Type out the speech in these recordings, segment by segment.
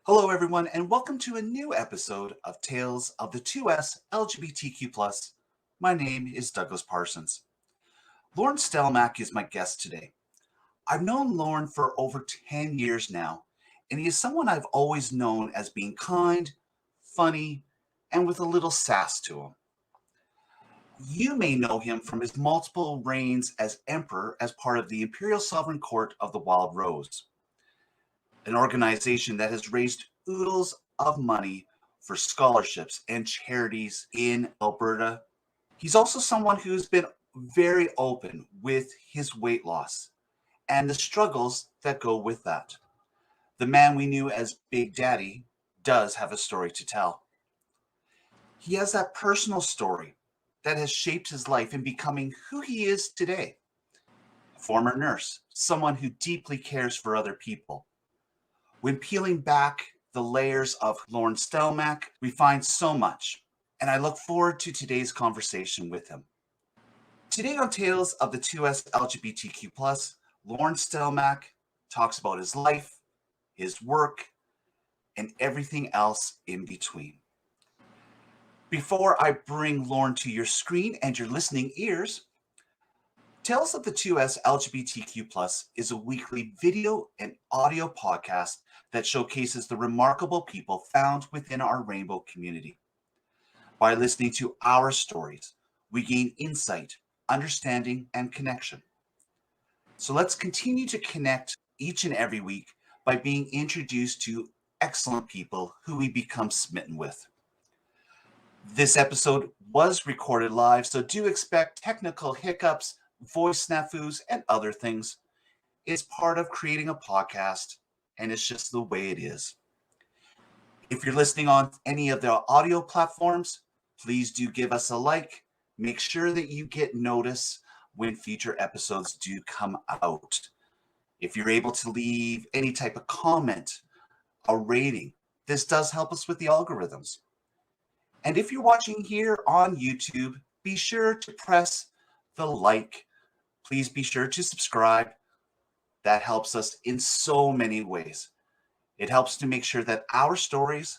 Hello, everyone, and welcome to a new episode of Tales of the 2S LGBTQ. My name is Douglas Parsons. Lorne Stelmach is my guest today. I've known Lorne for over 10 years now, and he is someone I've always known as being kind, funny, and with a little sass to him. You may know him from his multiple reigns as emperor as part of the Imperial Sovereign Court of the Wildrose, an organization that has raised oodles of money for scholarships and charities in Alberta. He's also someone who's been very open with his weight loss and the struggles that go with that. The man we knew as Big Daddy does have a story to tell. He has that personal story that has shaped his life in becoming who he is today. A former nurse, someone who deeply cares for other people. When peeling back the layers of Lorne Stelmach, we find so much, and I look forward to today's conversation with him. Today on Tales of the 2S LGBTQ+, Lorne Stelmach talks about his life, his work, and everything else in between. Before I bring Lorne to your screen and your listening ears, Tales of the 2S LGBTQ+ is a weekly video and audio podcast that showcases the remarkable people found within our rainbow community. By listening to our stories, we gain insight, understanding, and connection. So let's continue to connect each and every week by being introduced to excellent people who we become smitten with. This episode was recorded live, so do expect technical hiccups, voice snafus, and other things. It's part of creating a podcast, and it's just the way it is. If you're listening on any of the audio platforms, please do give us a like. Make sure that you get notice when future episodes do come out. If you're able to leave any type of comment, a rating, this does help us with the algorithms. And if you're watching here on YouTube, be sure to press the like. Please be sure to subscribe. That helps us in so many ways. It helps to make sure that our stories,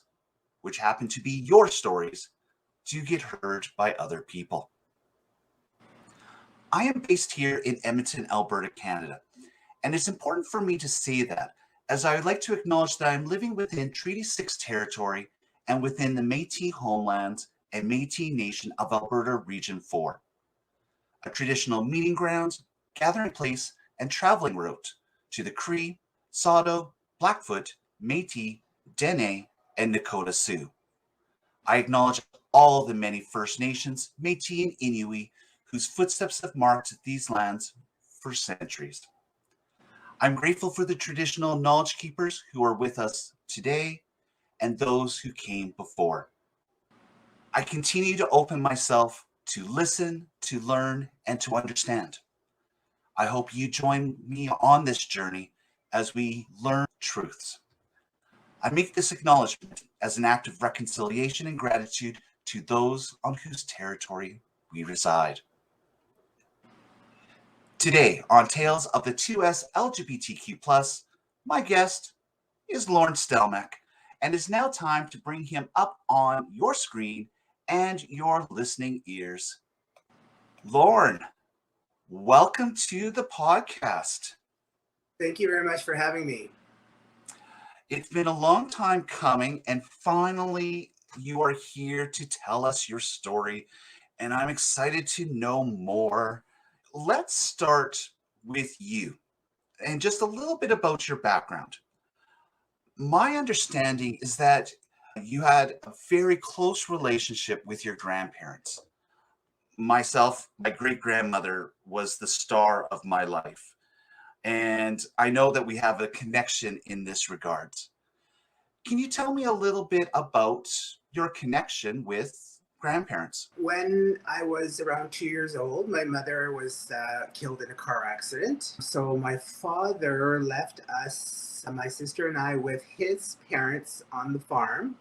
which happen to be your stories, do get heard by other people. I am based here in Edmonton, Alberta, Canada, and it's important for me to say that, as I would like to acknowledge that I'm living within Treaty 6 territory and within the Métis homelands and Métis Nation of Alberta Region 4, a traditional meeting ground, gathering place, and traveling route to the Cree, Saulteaux, Blackfoot, Métis, Dene, and Nakota Sioux. I acknowledge all the many First Nations, Métis, and Inuit whose footsteps have marked these lands for centuries. I'm grateful for the traditional knowledge keepers who are with us today and those who came before. I continue to open myself to listen, to learn, and to understand. I hope you join me on this journey as we learn truths. I make this acknowledgement as an act of reconciliation and gratitude to those on whose territory we reside. Today on Tales of the 2S LGBTQ+, my guest is Lorne Stelmach, and it's now time to bring him up on your screen and your listening ears. Lorne, welcome to the podcast. Thank you very much for having me. It's been a long time coming, and finally you are here to tell us your story, and I'm excited to know more. Let's start with you and just a little bit about your background. My understanding is that you had a very close relationship with your grandparents. Myself, my great grandmother was the star of my life. And I know that we have a connection in this regard. Can you tell me a little bit about your connection with grandparents? When I was around 2 years old, my mother was killed in a car accident. So my father left us, my sister and I, with his parents on the farm.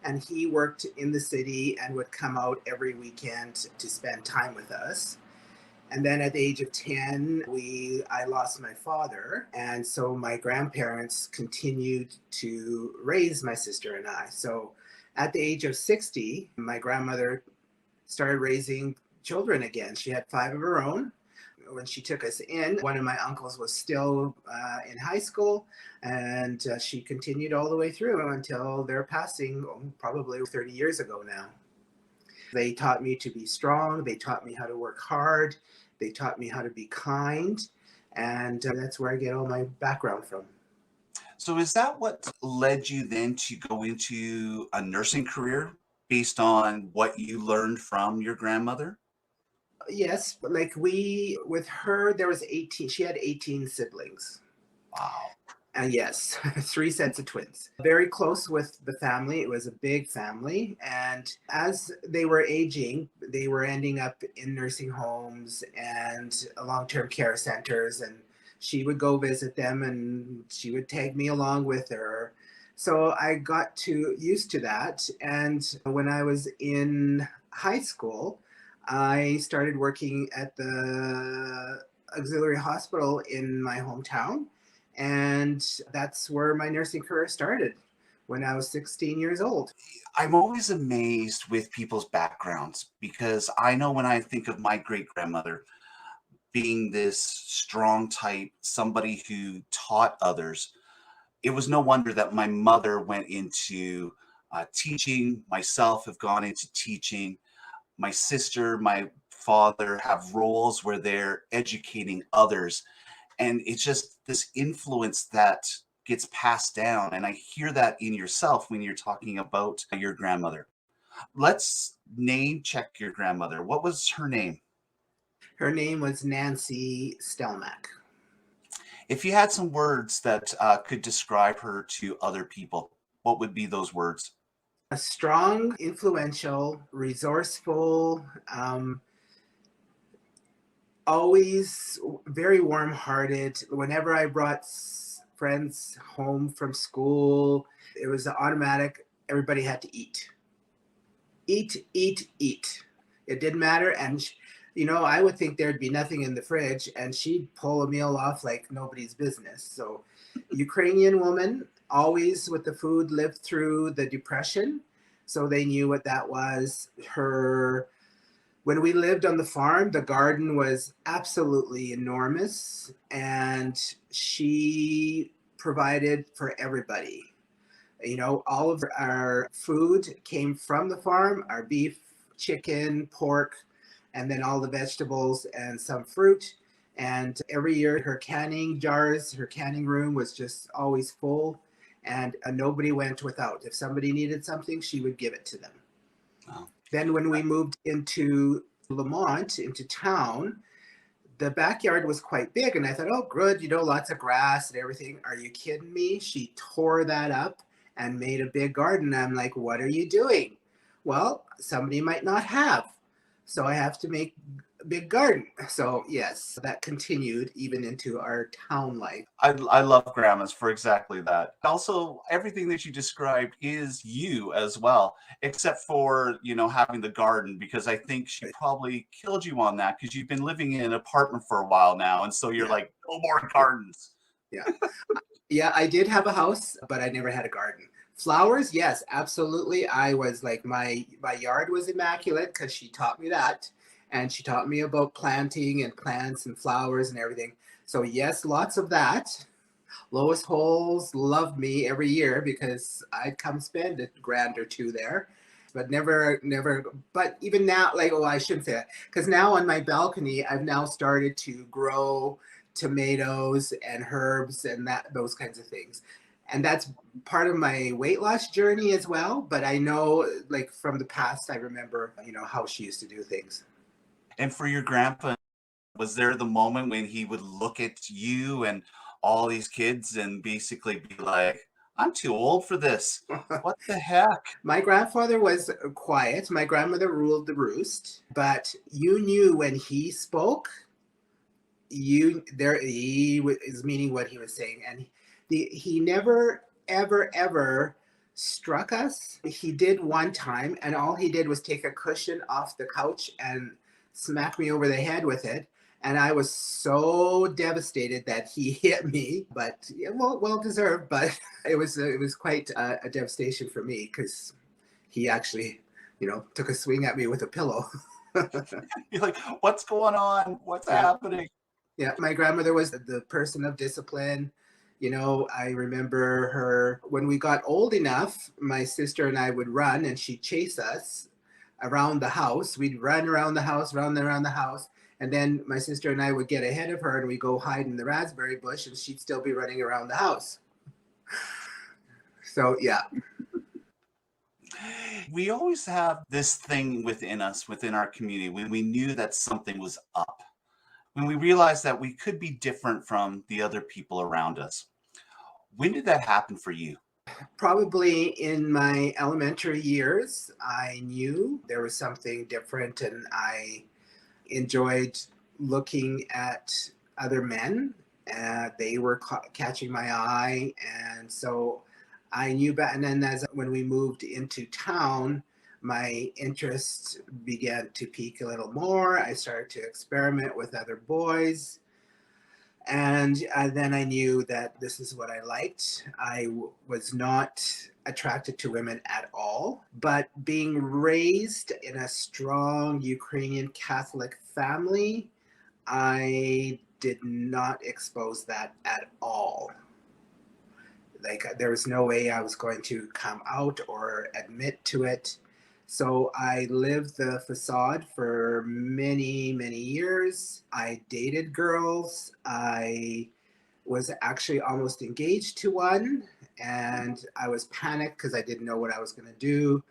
And he worked in the city and would come out every weekend to spend time with us. And then at the age of 10, I lost my father. And so my grandparents continued to raise my sister and I. So at the age of 60, my grandmother started raising children again. She had 5 of her own. When she took us in, one of my uncles was still in high school, and she continued all the way through until their passing, probably 30 years ago now. They taught me to be strong. They taught me how to work hard. They taught me how to be kind. And that's where I get all my background from. So is that what led you then to go into a nursing career based on what you learned from your grandmother? Yes, like with her, there was 18, she had 18 siblings. Wow. And yes, 3 sets of twins. Very close with the family. It was a big family. And as they were aging, they were ending up in nursing homes and long-term care centers. And she would go visit them and she would tag me along with her. So I got used to that. And when I was in high school, I started working at the auxiliary hospital in my hometown, and that's where my nursing career started when I was 16 years old. I'm always amazed with people's backgrounds because I know when I think of my great grandmother being this strong type, somebody who taught others, it was no wonder that my mother went into teaching, myself have gone into teaching, my sister, my father have roles where they're educating others. And it's just this influence that gets passed down. And I hear that in yourself when you're talking about your grandmother. Let's name check your grandmother. What was her name? Her name was Nancy Stelmach. If you had some words that could describe her to other people, what would be those words? A strong, influential, resourceful, always very warm-hearted. Whenever I brought friends home from school, it was automatic. Everybody had to eat. Eat, eat, eat. It didn't matter. And, I would think there'd be nothing in the fridge, and she'd pull a meal off like nobody's business. So, Ukrainian woman, always with the food, lived through the Depression. So they knew what that was. When we lived on the farm, the garden was absolutely enormous, and she provided for everybody. All of our food came from the farm, our beef, chicken, pork, and then all the vegetables and some fruit. And every year, her canning jars, her canning room was just always full, and nobody went without. If somebody needed something, she would give it to them. Wow. Then when we moved into Lamont, into town, the backyard was quite big. And I thought, oh, good, lots of grass and everything. Are you kidding me? She tore that up and made a big garden. I'm like, what are you doing? Well, somebody might not have. So I have to make a big garden. So yes, that continued even into our town life. I love grandmas for exactly that. Also, everything that you described is you as well, except for, having the garden, because I think she probably killed you on that because you've been living in an apartment for a while now. And so you're Yeah, like, no more gardens. yeah. Yeah, I did have a house, but I never had a garden. Flowers, yes, absolutely. I was like my yard was immaculate because she taught me that, and she taught me about planting and plants and flowers and everything. So yes, lots of that. Lois Holes loved me every year because I'd come spend a grand or two there, but never. But even now, like, oh, I shouldn't say that, because now on my balcony, I've now started to grow tomatoes and herbs and those kinds of things. And that's part of my weight loss journey as well. But I know, like, from the past, I remember, how she used to do things. And for your grandpa, was there the moment when he would look at you and all these kids and basically be like, I'm too old for this. What the heck? My grandfather was quiet. My grandmother ruled the roost, but you knew when he spoke, he is meaning what he was saying, and he never ever struck us. He did one time, and all he did was take a cushion off the couch and smack me over the head with it. And I was so devastated that he hit me, but yeah, well deserved. But it was quite a devastation for me because he actually, took a swing at me with a pillow. You're like, what's going on? What's Yeah, happening? yeah. My grandmother was the person of discipline. I remember her when we got old enough. My sister and I would run, and she'd chase us around the house. We'd run around the house, run around the house. And then my sister and I would get ahead of her and we go hide in the raspberry bush and she'd still be running around the house. So, yeah. We always have this thing within us, within our community, when we knew that something was up, when we realized that we could be different from the other people around us. When did that happen for you? Probably in my elementary years, I knew there was something different and I enjoyed looking at other men. They were catching my eye. And so I knew back. And then when we moved into town, my interest began to peak a little more. I started to experiment with other boys. And then I knew that this is what I liked. Was not attracted to women at all, but being raised in a strong Ukrainian Catholic family, I did not expose that at all. Like there was no way I was going to come out or admit to it. So I lived the facade for many, many years. I dated girls. I was actually almost engaged to one, and I was panicked because I didn't know what I was going to do.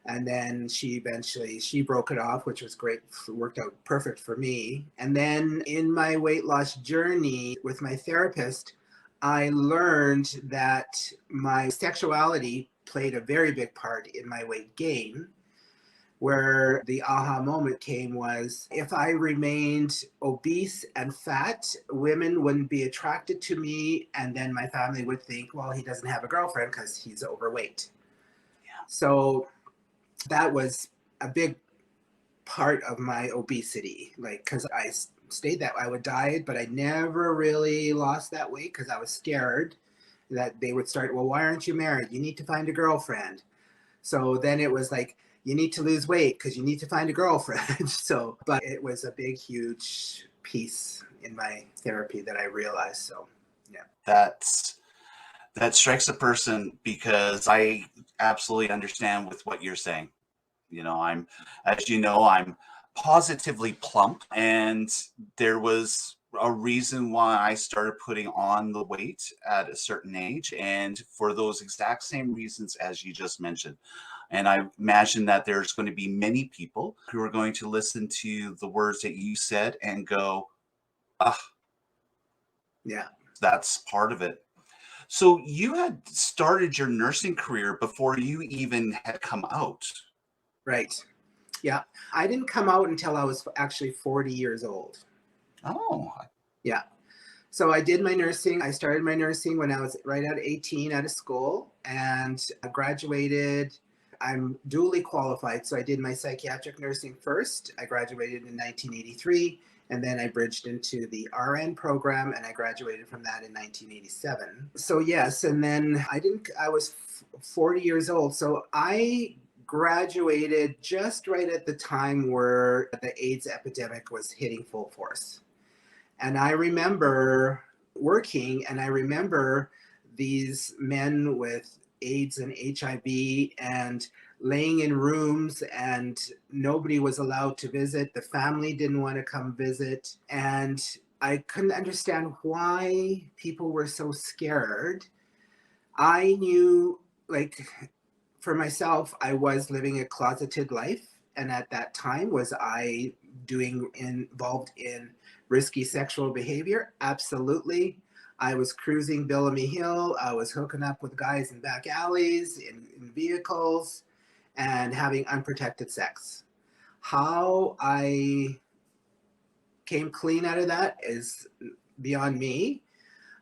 And then she broke it off, which was great. It worked out perfect for me. And then in my weight loss journey with my therapist, I learned that my sexuality played a very big part in my weight gain. Where the aha moment came was if I remained obese and fat, women wouldn't be attracted to me. And then my family would think, well, he doesn't have a girlfriend because he's overweight. Yeah. So that was a big part of my obesity, like because I stayed that I would diet, but I never really lost that weight because I was scared that they would start, well, why aren't you married? You need to find a girlfriend. So then it was like, you need to lose weight because you need to find a girlfriend. So, but it was a big, huge piece in my therapy that I realized. So, yeah. That strikes a person because I absolutely understand with what you're saying. As you know, I'm positively plump, and there was a reason why I started putting on the weight at a certain age, and for those exact same reasons as you just mentioned. And I imagine that there's going to be many people who are going to listen to the words that you said and go, ah, Yeah. that's part of it. So you had started your nursing career before you even had come out. Right. Yeah. I didn't come out until I was actually 40 years old. Oh, Yeah. So I did my nursing. I started my nursing when I was right at 18 out of school and I graduated. I'm duly qualified. So I did my psychiatric nursing first. I graduated in 1983 and then I bridged into the RN program and I graduated from that in 1987. So yes, and then I was 40 years old. So I graduated just right at the time where the AIDS epidemic was hitting full force. And I remember working and I remember these men with AIDS and HIV and laying in rooms and nobody was allowed to visit. The family didn't want to come visit. And I couldn't understand why people were so scared. I knew, like, for myself, I was living a closeted life. And at that time, was I involved in risky sexual behavior? Absolutely. I was cruising Bellamy Hill. I was hooking up with guys in back alleys, in vehicles, and having unprotected sex. How I came clean out of that is beyond me.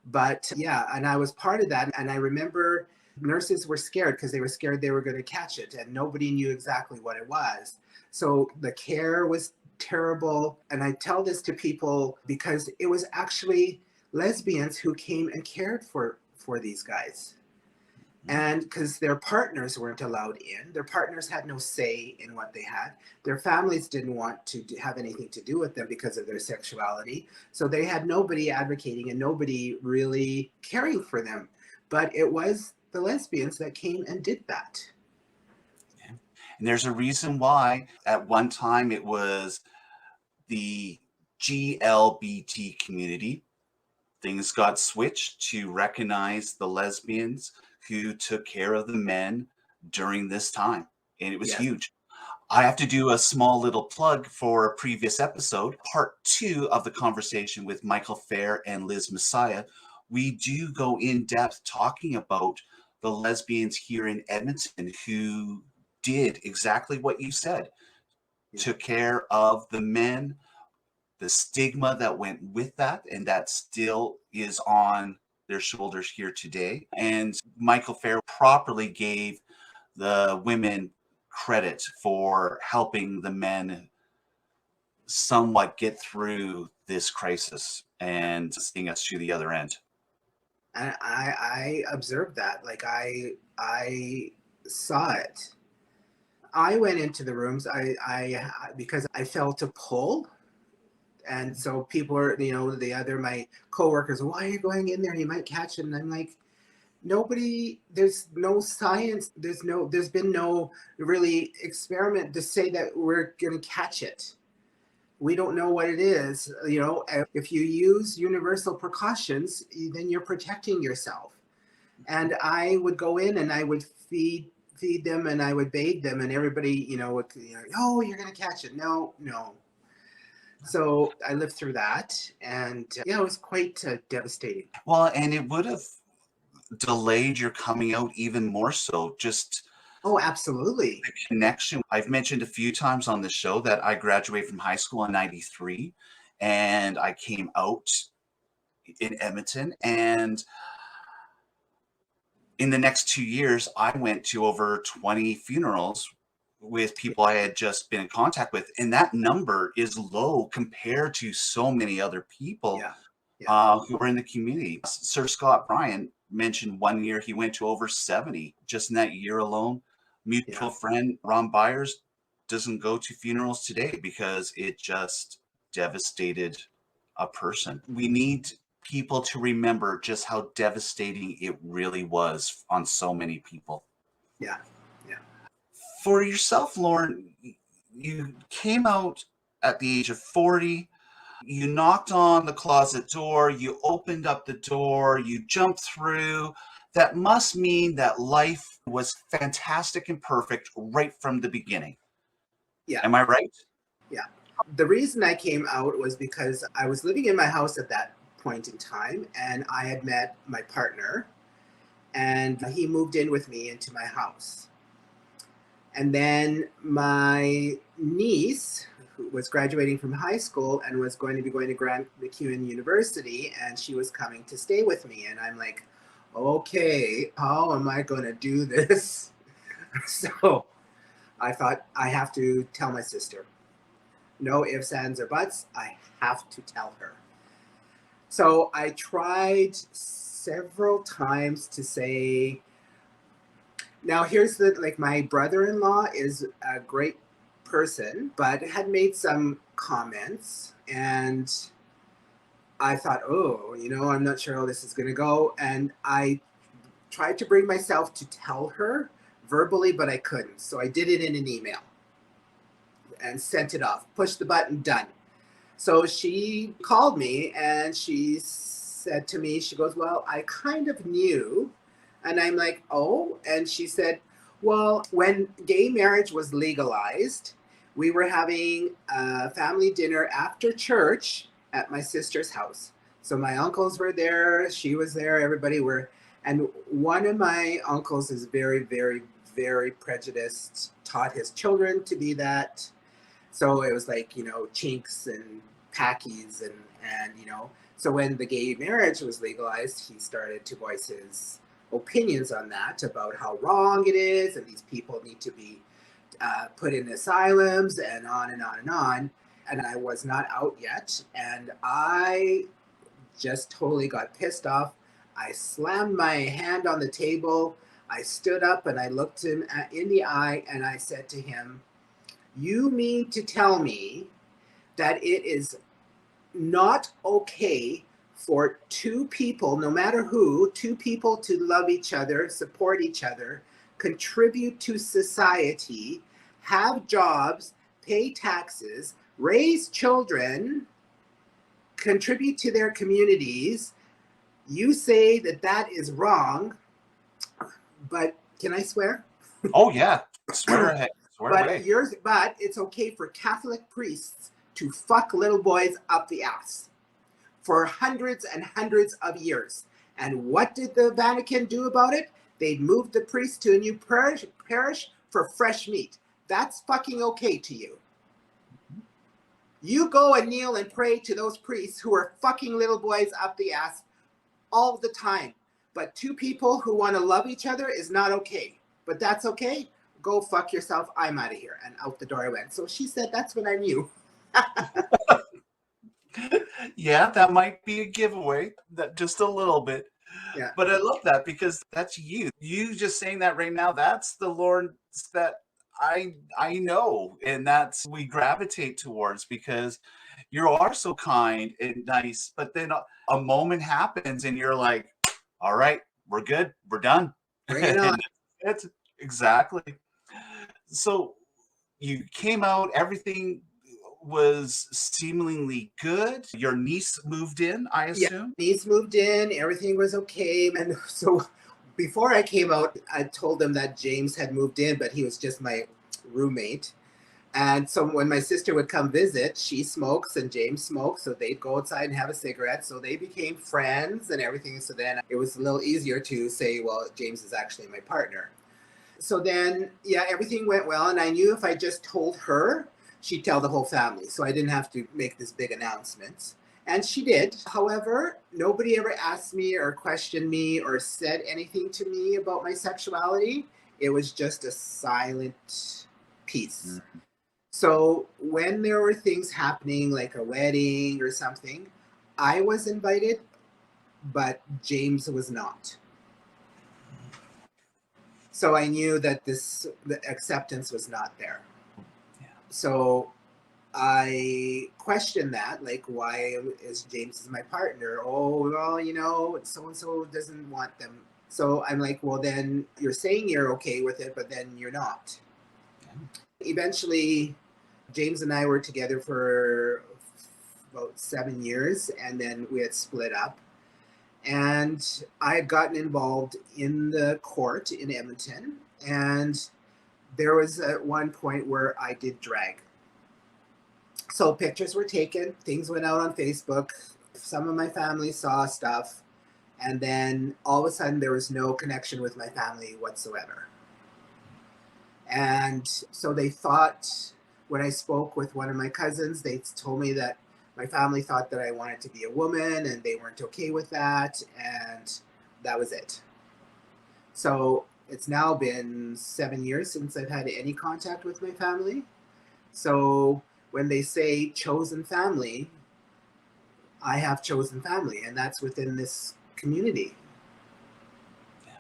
But yeah, and I was part of that. And I remember nurses were scared because they were scared they were going to catch it and nobody knew exactly what it was. So the care was terrible. And I tell this to people because it was actually lesbians who came and cared for these guys. And because their partners weren't allowed in, their partners had no say in what they had. Their families didn't want to have anything to do with them because of their sexuality. So they had nobody advocating and nobody really caring for them. But it was the lesbians that came and did that. Yeah. And there's a reason why at one time it was the GLBT community. Things got switched to recognize the lesbians who took care of the men during this time. And it was Yes. huge. I have to do a small little plug for a previous episode, part 2 of the conversation with Michael Fair and Liz Messiah. We do go in depth talking about the lesbians here in Edmonton who did exactly what you said, took care of the men, the stigma that went with that, and that still is on their shoulders here today. And Michael Fair properly gave the women credit for helping the men somewhat get through this crisis and seeing us to the other end. And I observed that. Like I saw it. I went into the rooms. I because I felt a pull, and so people are, my coworkers, why are you going in there? You might catch it. And I'm like, nobody. There's no science. There's been no really experiment to say that we're going to catch it. We don't know what it is. If you use universal precautions, then you're protecting yourself. And I would go in and I would feed them and I would bathe them, and everybody, would, oh, you're going to catch it. No. So I lived through that, and it was quite devastating. Well, and it would have delayed your coming out even more so. Just Oh, absolutely. the connection. I've mentioned a few times on the show that I graduated from high school in 93 and I came out in Edmonton, and in the next 2 years, I went to over 20 funerals with people I had just been in contact with. And that number is low compared to so many other people who were in the community. Sir Scott Bryan mentioned one year he went to over 70 just in that year alone. Mutual friend Ron Byers doesn't go to funerals today because it just devastated a person. We need people to remember just how devastating it really was on so many people. Yeah. For yourself, Lorne, you came out at the age of 40. You knocked on the closet door, you opened up the door, you jumped through. That must mean that life was fantastic and perfect right from the beginning. Yeah. Am I right? Yeah. The reason I came out was because I was living in my house at that point in time, and I had met my partner, and he moved in with me into my house. And then my niece, who was graduating from high school and was going to be going to Grand MacEwan University, and she was coming to stay with me. And I'm like, okay, how am I going to do this? So I thought, I have to tell my sister. No ifs, ands, or buts. I have to tell her. So I tried several times to say, now here's my brother-in-law is a great person, but had made some comments, and I thought, I'm not sure how this is going to go. And I tried to bring myself to tell her verbally, but I couldn't. So I did it in an email and sent it off, pushed the button, done. So she called me and she said to me, she goes, well, I kind of knew. And I'm like, oh. And she said, well, when gay marriage was legalized, we were having a family dinner after church at my sister's house. So my uncles were there, she was there, everybody were. And one of my uncles is very, very, very prejudiced, taught his children to be that. So it was like, chinks and packies and so when the gay marriage was legalized, he started to voice his opinions on that, about how wrong it is, and these people need to be put in asylums, and on and on and on. and I was not out yet. And I just totally got pissed off. I slammed my hand on the table. I stood up and I looked him in the eye and I said to him, "You mean to tell me that it is not okay for two people, no matter who, two people to love each other, support each other, contribute to society, have jobs, pay taxes, raise children, contribute to their communities. You say that that is wrong, but can I swear? Oh yeah, swear ahead, swear away. But it's okay for Catholic priests to fuck little boys up the ass for hundreds and hundreds of years. And what did the Vatican do about it? They moved the priest to a new parish for fresh meat. That's fucking okay to you. You go and kneel and pray to those priests who are fucking little boys up the ass all the time. But two people who want to love each other is not okay. But that's okay. Go fuck yourself. I'm out of here. And out the door I went. So she said, that's when I knew. Yeah, that might be a giveaway, that just a little bit. Yeah. But I love that because that's you. You just saying that right now, that's the Lord that I know, and that's we gravitate towards because you are so kind and nice. But then a moment happens, and you're like, "All right, we're good, we're done." Bring it on. It's exactly. So you came out, everything was seemingly good. Your niece moved in, I assume? Yeah, niece moved in, everything was okay. And so before I came out, I told them that James had moved in, but he was just my roommate. And so when my sister would come visit, she smokes and James smokes. So they'd go outside and have a cigarette. So they became friends and everything. So then it was a little easier to say, well, James is actually my partner. So then, yeah, everything went well. And I knew if I just told her, she'd tell the whole family. So I didn't have to make this big announcement. And she did. However, nobody ever asked me or questioned me or said anything to me about my sexuality. It was just a silent piece. Mm-hmm. So when there were things happening, like a wedding or something, I was invited, but James was not. So I knew that the acceptance was not there. Yeah. So I questioned that, like, why is James my partner? Oh, well, you know, so-and-so doesn't want them. So I'm like, well, then you're saying you're okay with it, but then you're not. Okay. Eventually, James and I were together for about 7 years, and then we had split up. And I had gotten involved in the court in Edmonton, and there was at one point where I did drag. So pictures were taken, things went out on Facebook, some of my family saw stuff, and then all of a sudden there was no connection with my family whatsoever. And so they thought, when I spoke with one of my cousins, they told me that my family thought that I wanted to be a woman and they weren't okay with that, and that was it. So it's now been 7 years since I've had any contact with my family. So when they say chosen family, I have chosen family, and that's within this community. Yeah.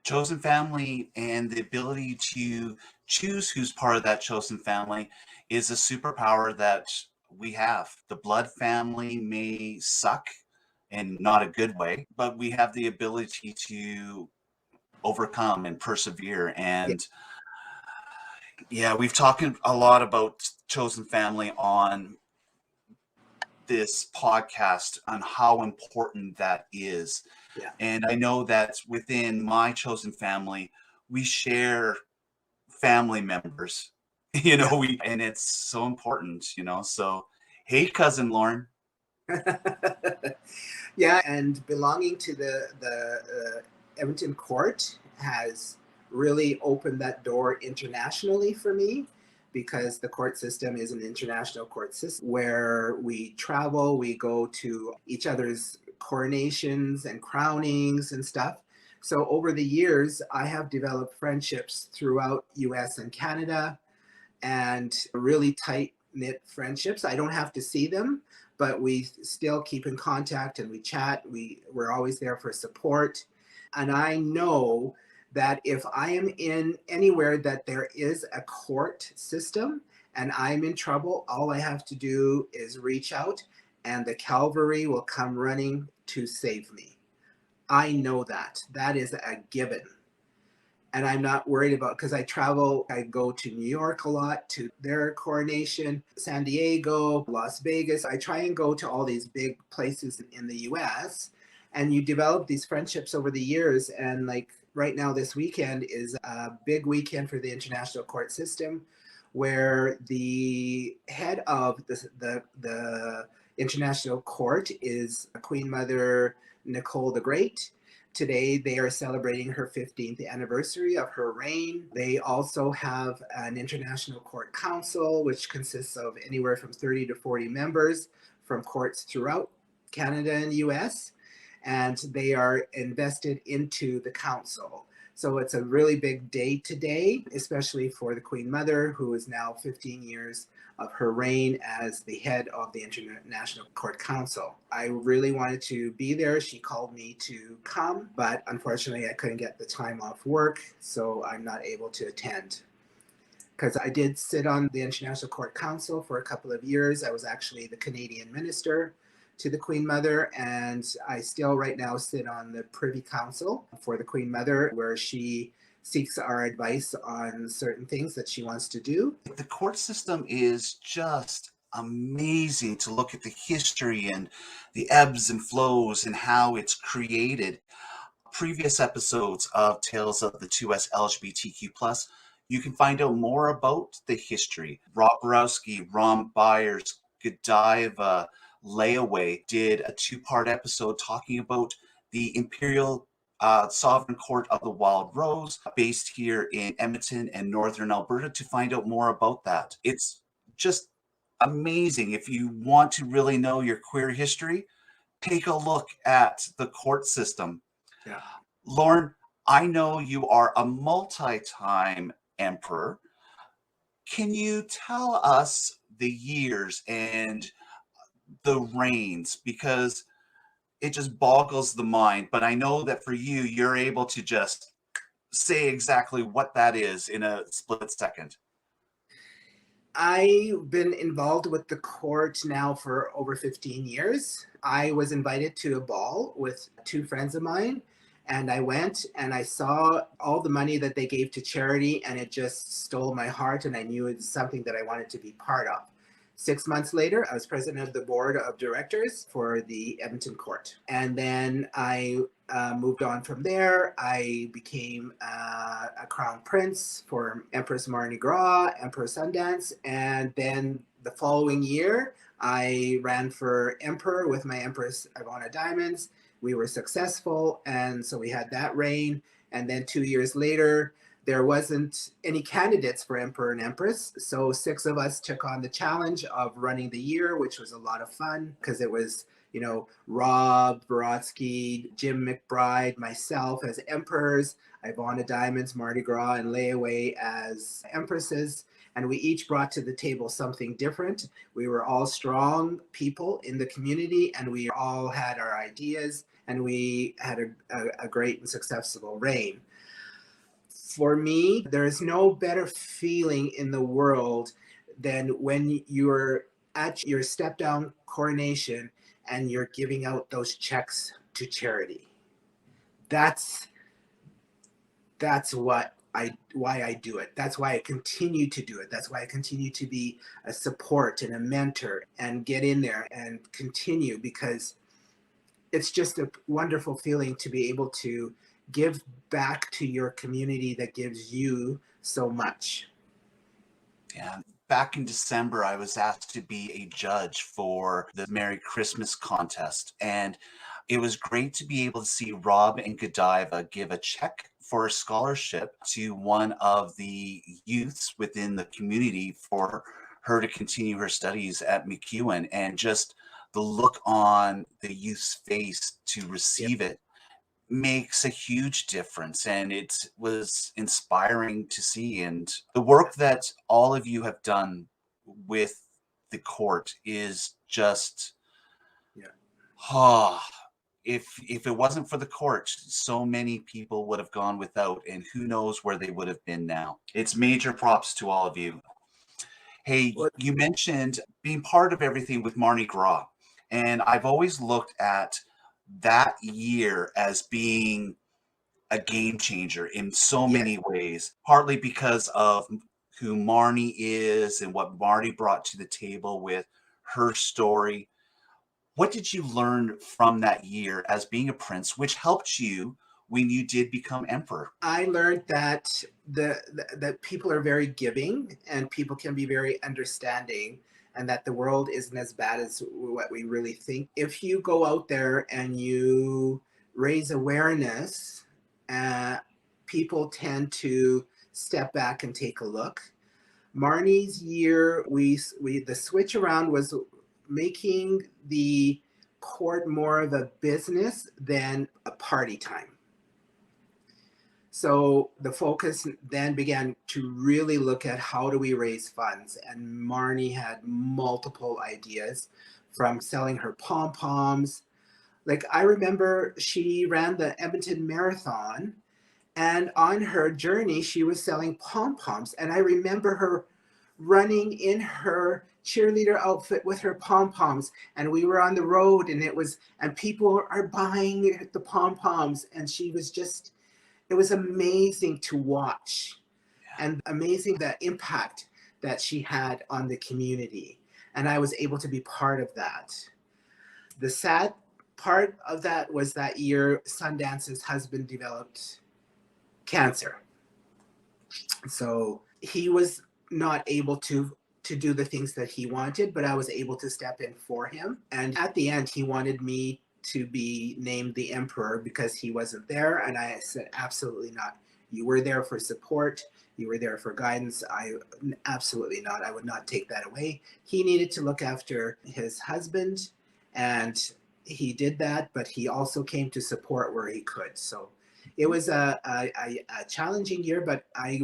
Chosen family and the ability to choose who's part of that chosen family is a superpower that we have. The blood family may suck in not a good way, but we have the ability to overcome and persevere. And yeah, we've talked a lot about chosen family on this podcast on how important that is. Yeah. And I know that within my chosen family, we share family members, you know, and it's so important, you know. So, hey, cousin Lorne. Yeah, and belonging to the Edmonton court has really opened that door internationally for me, because the court system is an international court system where we travel, we go to each other's coronations and crownings and stuff. So over the years, I have developed friendships throughout US and Canada, and really tight knit friendships. I don't have to see them, but we still keep in contact and we chat. We're always there for support. And I know that if I am in anywhere that there is a court system and I'm in trouble, all I have to do is reach out and the cavalry will come running to save me. I know that. That is a given. And I'm not worried about, because I travel, I go to New York a lot to their coronation, San Diego, Las Vegas. I try and go to all these big places in the US, and you develop these friendships over the years. And like right now, this weekend is a big weekend for the international court system, where the head of the international court is Queen Mother Nicole the Great. Today, they are celebrating her 15th anniversary of her reign. They also have an international court council, which consists of anywhere from 30 to 40 members from courts throughout Canada and the US, and they are invested into the council. So it's a really big day today, especially for the Queen Mother, who is now 15 years of her reign as the head of the International Court Council. I really wanted to be there. She called me to come, but unfortunately I couldn't get the time off work, so I'm not able to attend. Because I did sit on the International Court Council for a couple of years. I was actually the Canadian minister to the Queen Mother, and I still right now sit on the Privy Council for the Queen Mother, where she seeks our advice on certain things that she wants to do. The court system is just amazing to look at the history and the ebbs and flows and how it's created. Previous episodes of Tales of the 2S LGBTQ+, you can find out more about the history. Rob Borowski, Ron Byers, Godiva, Layaway did a two-part episode talking about the Imperial Sovereign Court of the Wildrose, based here in Edmonton and Northern Alberta, to find out more about that. It's just amazing. If you want to really know your queer history, take a look at the court system. Yeah. Lorne, I know you are a multi-time emperor. Can you tell us the years and the reigns? Because it just boggles the mind. But I know that for you, you're able to just say exactly what that is in a split second. I've been involved with the court now for over 15 years. I was invited to a ball with two friends of mine, and I went and I saw all the money that they gave to charity, and it just stole my heart, and I knew it was something that I wanted to be part of. 6 months later, I was president of the board of directors for the Edmonton court. And then I moved on from there. I became a crown prince for Empress Mardi Gras, Emperor Sundance. And then the following year, I ran for emperor with my Empress Ivana Diamonds. We were successful, and so we had that reign. And then 2 years later, there wasn't any candidates for emperor and empress, so 6 of us took on the challenge of running the year, which was a lot of fun because it was, Rob Brodsky, Jim McBride, myself as emperors, Ivana Diamonds, Mardi Gras, and Layaway as empresses. And we each brought to the table something different. We were all strong people in the community, and we all had our ideas, and we had a great and successful reign. For me, there is no better feeling in the world than when you're at your step down coronation and you're giving out those checks to charity. That's why I do it. That's why I continue to do it. That's why I continue to be a support and a mentor and get in there and continue, because it's just a wonderful feeling to be able to give back to your community that gives you so much. Yeah. Back in December, I was asked to be a judge for the Merry Christmas contest. And it was great to be able to see Rob and Godiva give a check for a scholarship to one of the youths within the community for her to continue her studies at MacEwan. And just the look on the youth's face to receive it makes a huge difference, and it was inspiring to see. And the work that all of you have done with the court is just, Yeah. oh, if it wasn't for the court, so many people would have gone without, and who knows where they would have been now. It's major props to all of you. Hey, Well, you mentioned being part of everything with Mardi Gras, and I've always looked at that year as being a game changer in so yes. many ways, partly because of who Marnie is and what Marty brought to the table with her story. What did you learn from that year as being a prince, which helped you when you did become emperor? I learned that that people are very giving and people can be very understanding, and that the world isn't as bad as what we really think. If you go out there and you raise awareness, uh, people tend to step back and take a look. Marnie's year, we the switch around was making the court more of a business than a party time. So the focus then began to really look at how do we raise funds. And Marnie had multiple ideas, from selling her pom poms. Like, I remember she ran the Edmonton Marathon, and on her journey, she was selling pom poms. And I remember her running in her cheerleader outfit with her pom poms. And we were on the road, and and people are buying the pom poms. And she was just, it was amazing to watch, and amazing the impact that she had on the community. And I was able to be part of that. The sad part of that was that year, Sundance's husband developed cancer. So he was not able to do the things that he wanted, but I was able to step in for him. And at the end, he wanted me to be named the emperor because he wasn't there. And I said, absolutely not. You were there for support. You were there for guidance. Absolutely not. I would not take that away. He needed to look after his husband, and he did that, but he also came to support where he could. So it was a challenging year, but I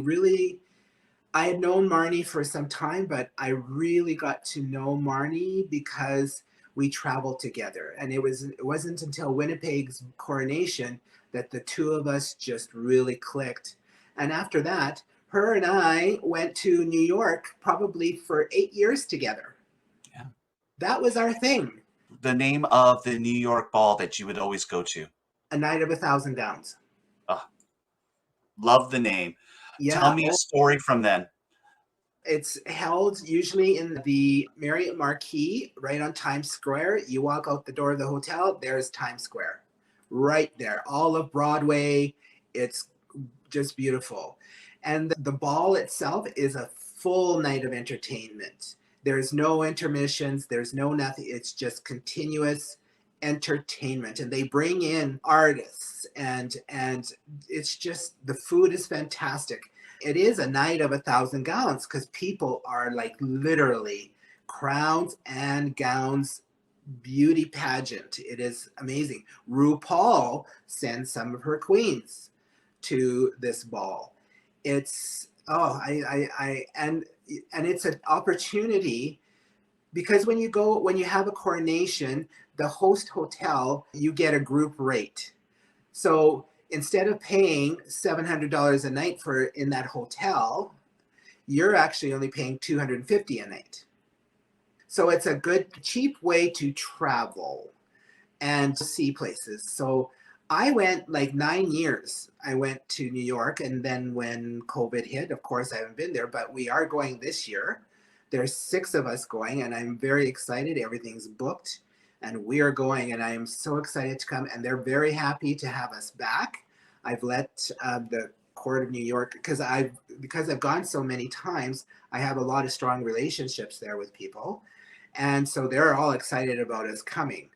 had known Marnie for some time, but I really got to know Marnie because we traveled together. And it wasn't until Winnipeg's coronation that the two of us just really clicked. And after that, her and I went to New York probably for 8 years together. Yeah. That was our thing. The name of the New York ball that you would always go to? A Night of 1,000 Gowns. Oh, love the name. Tell Yeah. me a story from then. It's held usually in the Marriott Marquis, right on Times Square. You walk out the door of the hotel, there's Times Square, right there. All of Broadway. It's just beautiful. And the ball itself is a full night of entertainment. There's no intermissions, there's no nothing. It's just continuous entertainment. And they bring in artists, and it's just, the food is fantastic. It is a night of 1,000 gowns because people are like literally crowns and gowns, beauty pageant. It is amazing. RuPaul sends some of her queens to this ball. It's and it's an opportunity, because when you have a coronation, the host hotel, you get a group rate. So instead of paying $700 a night for in that hotel, you're actually only paying $250 a night. So it's a good, cheap way to travel and see places. So I went like 9 years. I went to New York, and then when COVID hit, of course, I haven't been there, but we are going this year. There's 6 of us going, and I'm very excited. Everything's booked, and we are going, and I am so excited to come. And they're very happy to have us back. I've let the Court of New York, because I've gone so many times, I have a lot of strong relationships there with people, and so they're all excited about us coming.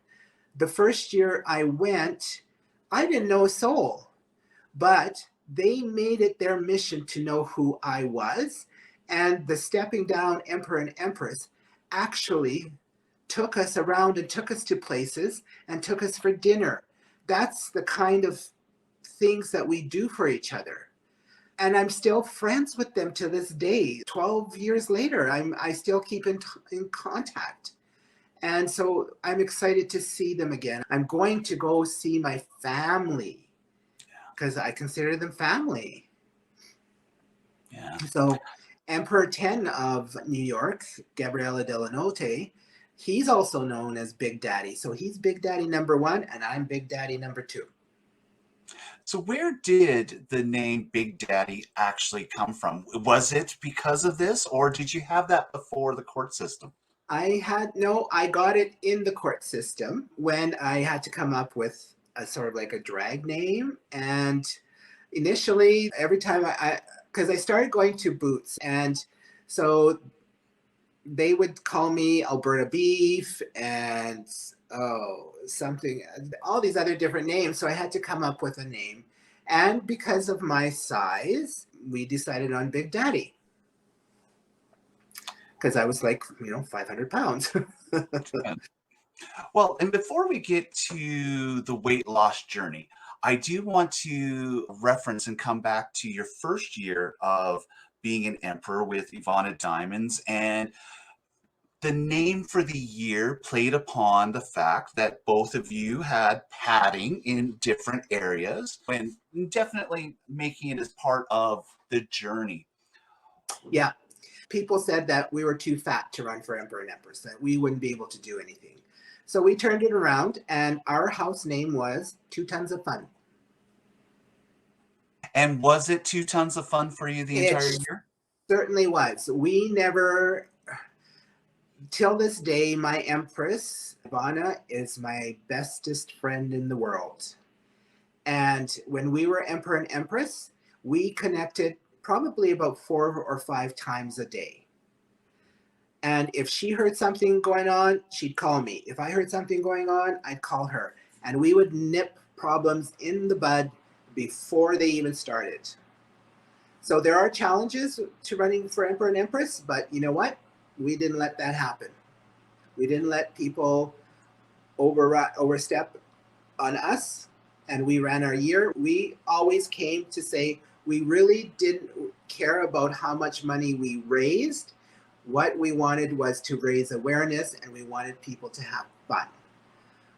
The first year I went, I didn't know a soul, but they made it their mission to know who I was. And the stepping down emperor and empress actually took us around and took us to places and took us for dinner. That's the kind of things that we do for each other. And I'm still friends with them to this day. 12 years later, I still keep in contact. And so I'm excited to see them again. I'm going to go see my family because I consider them family. Yeah. So Emperor 10 of New York, Gabriele Delanote, he's also known as Big Daddy. So he's Big Daddy number 1 and I'm Big Daddy number 2. So where did the name Big Daddy actually come from? Was it because of this, or did you have that before the court system? I got it in the court system when I had to come up with a sort of like a drag name. And initially, every time because I started going to Boots, and so they would call me Alberta Beef and something, all these other different names. So I had to come up with a name. And because of my size, we decided on Big Daddy. Because I was like, 500 pounds. Well, and before we get to the weight loss journey, I do want to reference and come back to your first year of being an emperor with Ivana Diamonds. And the name for the year played upon the fact that both of you had padding in different areas and definitely making it as part of the journey. Yeah. People said that we were too fat to run for Emperor and Empress, that we wouldn't be able to do anything. So we turned it around, and our house name was 2 Tons of Fun. And was it 2 tons of fun for you the entire It year? certainly was. We never, till this day, my Empress, Ivana, is my bestest friend in the world. And when we were Emperor and Empress, we connected probably about 4 or 5 times a day. And if she heard something going on, she'd call me. If I heard something going on, I'd call her. And we would nip problems in the bud before they even started. So there are challenges to running for Emperor and Empress, but you know what? We didn't let that happen. We didn't let people overstep on us, and we ran our year. We always came to say we really didn't care about how much money we raised. What we wanted was to raise awareness, and we wanted people to have fun.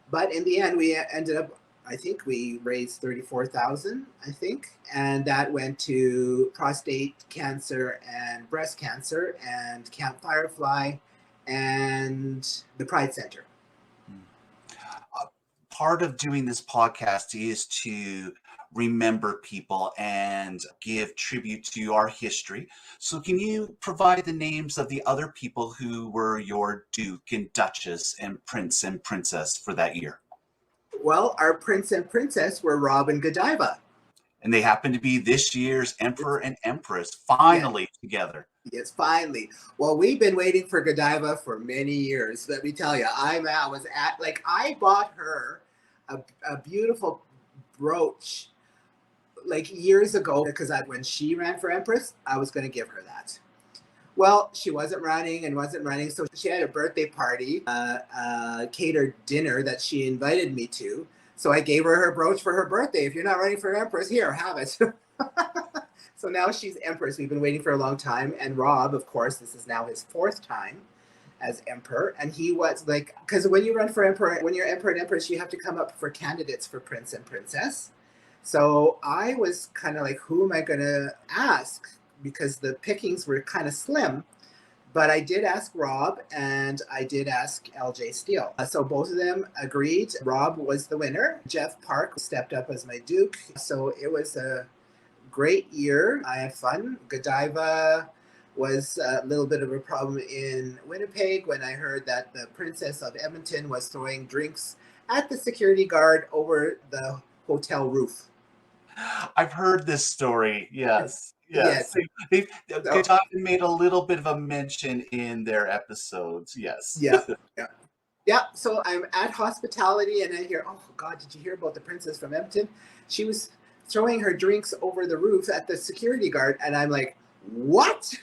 But in the end, we ended up, I think we raised 34,000, I think, and that went to prostate cancer and breast cancer and Camp Firefly and the Pride Center. Part of doing this podcast is to remember people and give tribute to our history. So can you provide the names of the other people who were your Duke and Duchess and Prince and Princess for that year? Well, our Prince and Princess were Rob and Godiva. And they happen to be this year's Emperor and Empress finally together. Yes, finally. Well, we've been waiting for Godiva for many years. Let me tell you, I bought her a beautiful brooch like years ago because when she ran for Empress, I was going to give her that. Well, she wasn't running, so she had a birthday party, catered dinner that she invited me to. So I gave her brooch for her birthday. If you're not running for Empress, here, have it. So now she's Empress. We've been waiting for a long time. And Rob, of course, this is now his 4th time as Emperor. And he was like, because when you run for Emperor, when you're Emperor and Empress, you have to come up for candidates for Prince and Princess. So I was kind of like, who am I going to ask? Because the pickings were kind of slim. But I did ask Rob and I did ask LJ Steele. So both of them agreed. Rob was the winner. Jeff Park stepped up as my Duke. So it was a great year. I had fun. Godiva was a little bit of a problem in Winnipeg when I heard that the Princess of Edmonton was throwing drinks at the security guard over the hotel roof. I've heard this story. Yes. Yes. Godiva made a little bit of a mention in their episodes. Yes. Yeah. So I'm at hospitality and I hear, oh God, did you hear about the Princess from Edmonton? She was throwing her drinks over the roof at the security guard. And I'm like, what?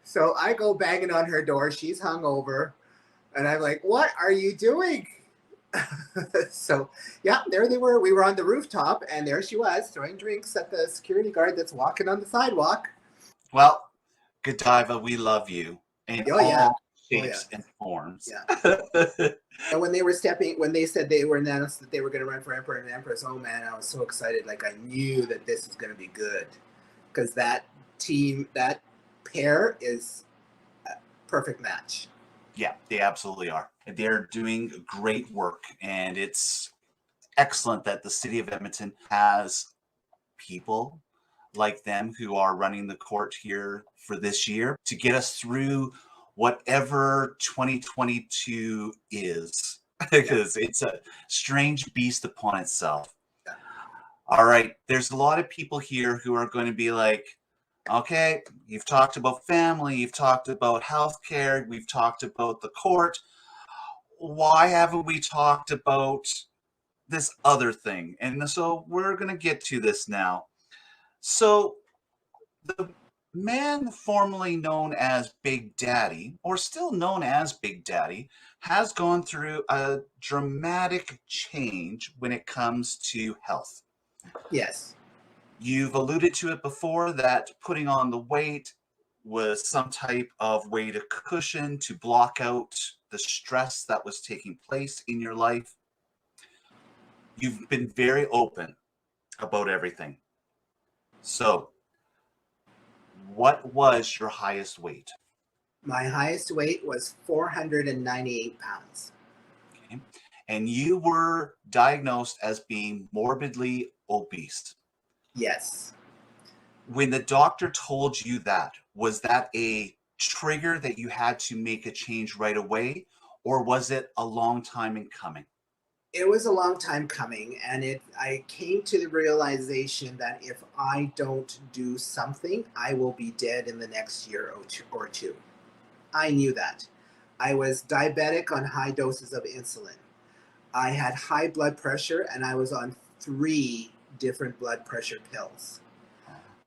So I go banging on her door. She's hungover. And I'm like, what are you doing? So yeah, there they were. We were on the rooftop, and there she was throwing drinks at the security guard that's walking on the sidewalk. Well, Godiva, we love you in Oh yeah, all oh yeah, shapes and forms. yeah. And when they said they were announced that they were going to run for emperor and empress, oh man, I was so excited. Like I knew that this is going to be good because that team, that pair is a perfect match. Yeah, they absolutely are. They're doing great work, and it's excellent that the city of Edmonton has people like them who are running the court here for this year to get us through whatever 2022 is, Yeah, because it's a strange beast upon itself. yeah. All right, there's a lot of people here who are going to be like, okay, you've talked about family, you've talked about healthcare, we've talked about the court. Why haven't we talked about this other thing? And so we're going to get to this now. So the man formerly known as Big Daddy, or still known as Big Daddy, has gone through a dramatic change when it comes to health. Yes. You've alluded to it before that putting on the weight was some type of way to cushion, to block out the stress that was taking place in your life. You've been very open about everything. So, what was your highest weight? My highest weight was 498 pounds. Okay. And you were diagnosed as being morbidly obese. Yes. When the doctor told you that, was that a trigger that you had to make a change right away, or was it a long time in coming? It was a long time coming, and I came to the realization that if I don't do something, I will be dead in the next year or two. I knew that. I was diabetic on high doses of insulin. I had high blood pressure, and I was on 3 different blood pressure pills.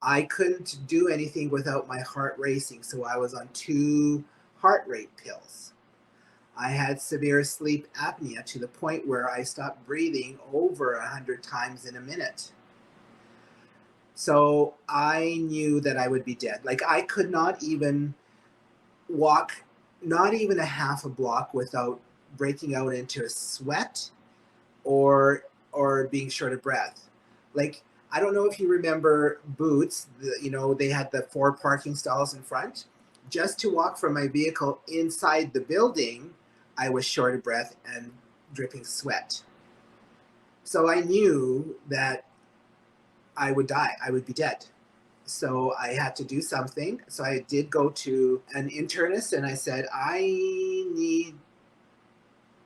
I couldn't do anything without my heart racing, so I was on 2 heart rate pills. I had severe sleep apnea to the point where I stopped breathing over 100 times in a minute. So I knew that I would be dead. Like I could not even walk, not even a half a block without breaking out into a sweat or being short of breath. Like I don't know if you remember Boots. They had the 4 parking stalls in front. Just to walk from my vehicle inside the building, I was short of breath and dripping sweat. So I knew that I would die. I would be dead. So I had to do something. So I did go to an internist and I said, I need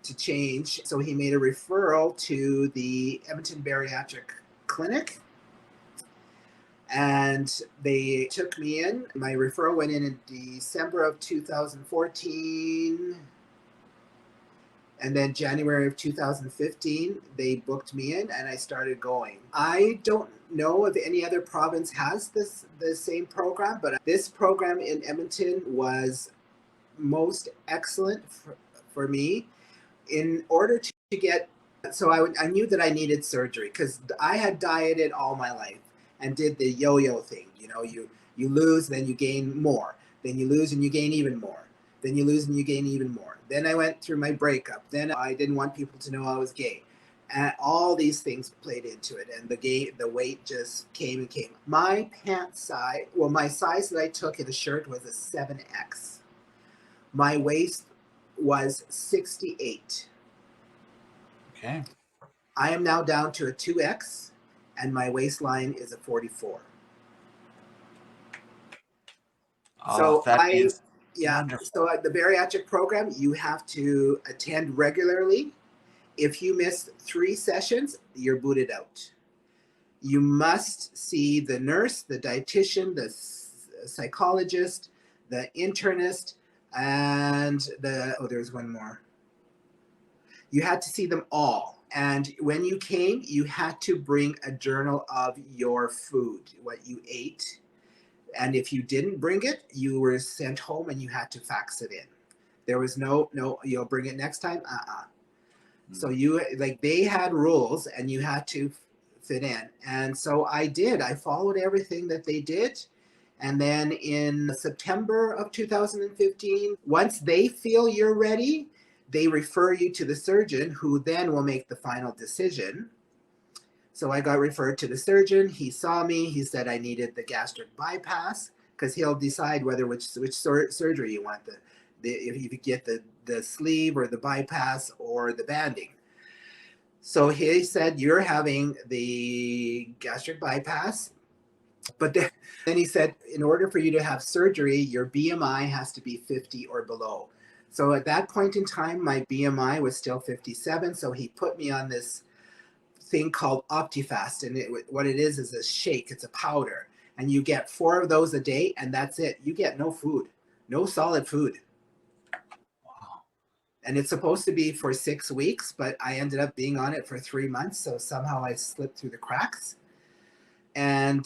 to change. So he made a referral to the Edmonton Bariatric Clinic. And they took me in. My referral went in December of 2014. And then January of 2015, they booked me in and I started going. I don't know if any other province has the same program, but this program in Edmonton was most excellent for me. In order to get, so I knew that I needed surgery because I had dieted all my life and did the yo-yo thing. You lose, then you gain more. Then you lose and you gain even more. Then you lose and you gain even more. Then I went through my breakup. Then I didn't want people to know I was gay. And all these things played into it. And the weight just came and came. My pant size, well, my size that I took in a shirt was a 7X. My waist was 68. Okay. I am now down to a 2X, and my waistline is a 44. Oh, So that is yeah. wonderful. So the bariatric program, you have to attend regularly. If you miss 3 sessions, you're booted out. You must see the nurse, the dietitian, the psychologist, the internist, and there's one more. You had to see them all. And when you came, you had to bring a journal of your food, what you ate. And if you didn't bring it, you were sent home and you had to fax it in. There was no, you'll bring it next time. So they had rules and you had to fit in. And so I did. I followed everything that they did. And then in September of 2015, once they feel you're ready, they refer you to the surgeon who then will make the final decision. So I got referred to the surgeon. He saw me. He said I needed the gastric bypass because he'll decide which surgery you want. If you get the sleeve or the bypass or the banding. So he said, you're having the gastric bypass. But then he said, in order for you to have surgery, your BMI has to be 50 or below. So at that point in time, my BMI was still 57. So he put me on this thing called Optifast. And what it is a shake. It's a powder. And you get 4 of those a day, and that's it. You get no food, no solid food. Wow. And it's supposed to be for 6 weeks, but I ended up being on it for 3 months. So somehow I slipped through the cracks. And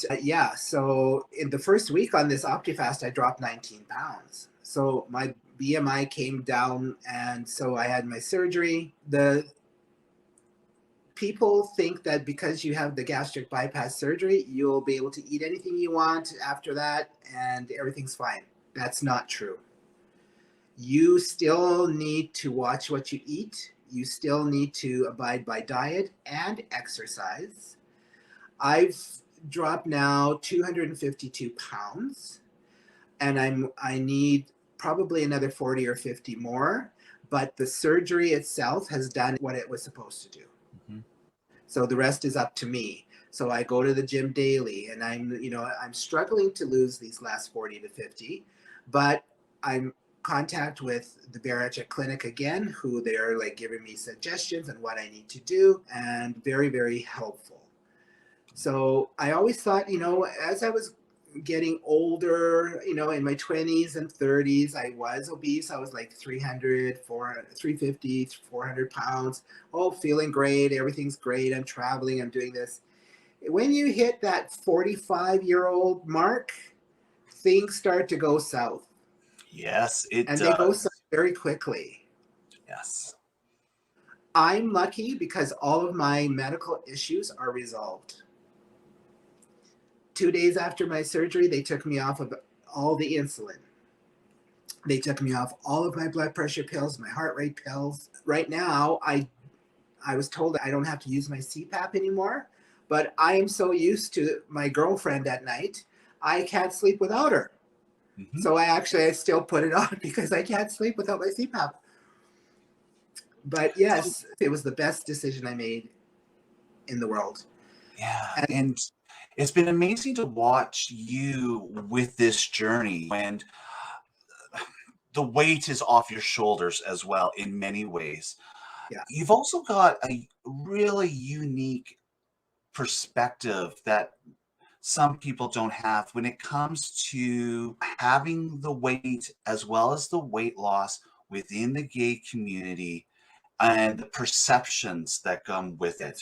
so in the first week on this Optifast, I dropped 19 pounds. So my BMI came down, and so I had my surgery. The people think that because you have the gastric bypass surgery, you'll be able to eat anything you want after that and everything's fine. That's not true. You still need to watch what you eat. You still need to abide by diet and exercise. I've dropped now 252 pounds, and I need probably another 40 or 50 more, but the surgery itself has done what it was supposed to do. Mm-hmm. So the rest is up to me. So I go to the gym daily, and I'm struggling to lose these last 40 to 50, but I'm contact with the bariatric clinic again, who they're like giving me suggestions on what I need to do, and very, very helpful. So I always thought, as I was getting older, in my 20s and 30s, I was obese. I was like 350, 400 pounds. Oh, feeling great. Everything's great. I'm traveling. I'm doing this. When you hit that 45-year-old mark, things start to go south. Yes, it does. And they go south very quickly. Yes. I'm lucky because all of my medical issues are resolved. 2 days after my surgery, they took me off of all the insulin. They took me off all of my blood pressure pills, my heart rate pills. Right now, I was told I don't have to use my CPAP anymore, but I am so used to my girlfriend at night, I can't sleep without her. Mm-hmm. So I still put it on because I can't sleep without my CPAP. But yes, it was the best decision I made in the world. Yeah, and it's been amazing to watch you with this journey when the weight is off your shoulders as well in many ways. Yeah. You've also got a really unique perspective that some people don't have when it comes to having the weight as well as the weight loss within the gay community and the perceptions that come with it.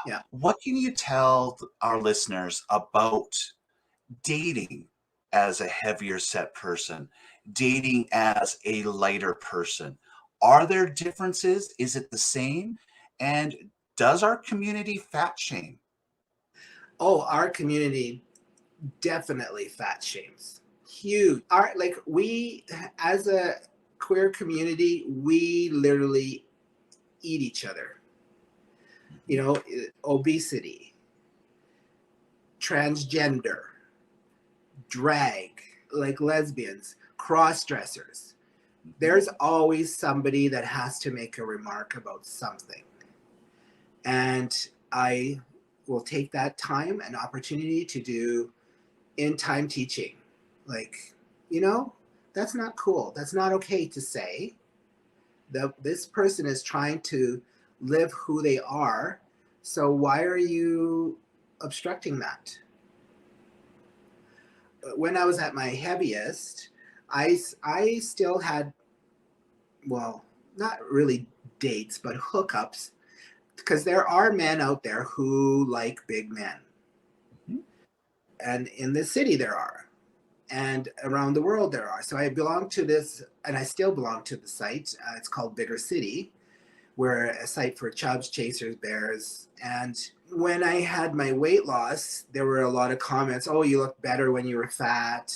Yeah. What can you tell our listeners about dating as a heavier set person, dating as a lighter person? Are there differences? Is it the same? And does our community fat shame? Oh, our community definitely fat shames. Huge. We, as a queer community, we literally eat each other. Obesity, transgender, drag, like lesbians, cross-dressers. There's always somebody that has to make a remark about something. And I will take that time and opportunity to do in-time teaching. That's not cool. That's not okay to say. This person is trying to live who they are. So why are you obstructing that? When I was at my heaviest, I still had, well, not really dates, but hookups, because there are men out there who like big men. Mm-hmm. And in this city there are, and around the world there are. So I belong to this, and I still belong to the site. It's called Bigger City, we're a site for chubs, chasers, bears. And when I had my weight loss, there were a lot of comments, oh, you look better when you were fat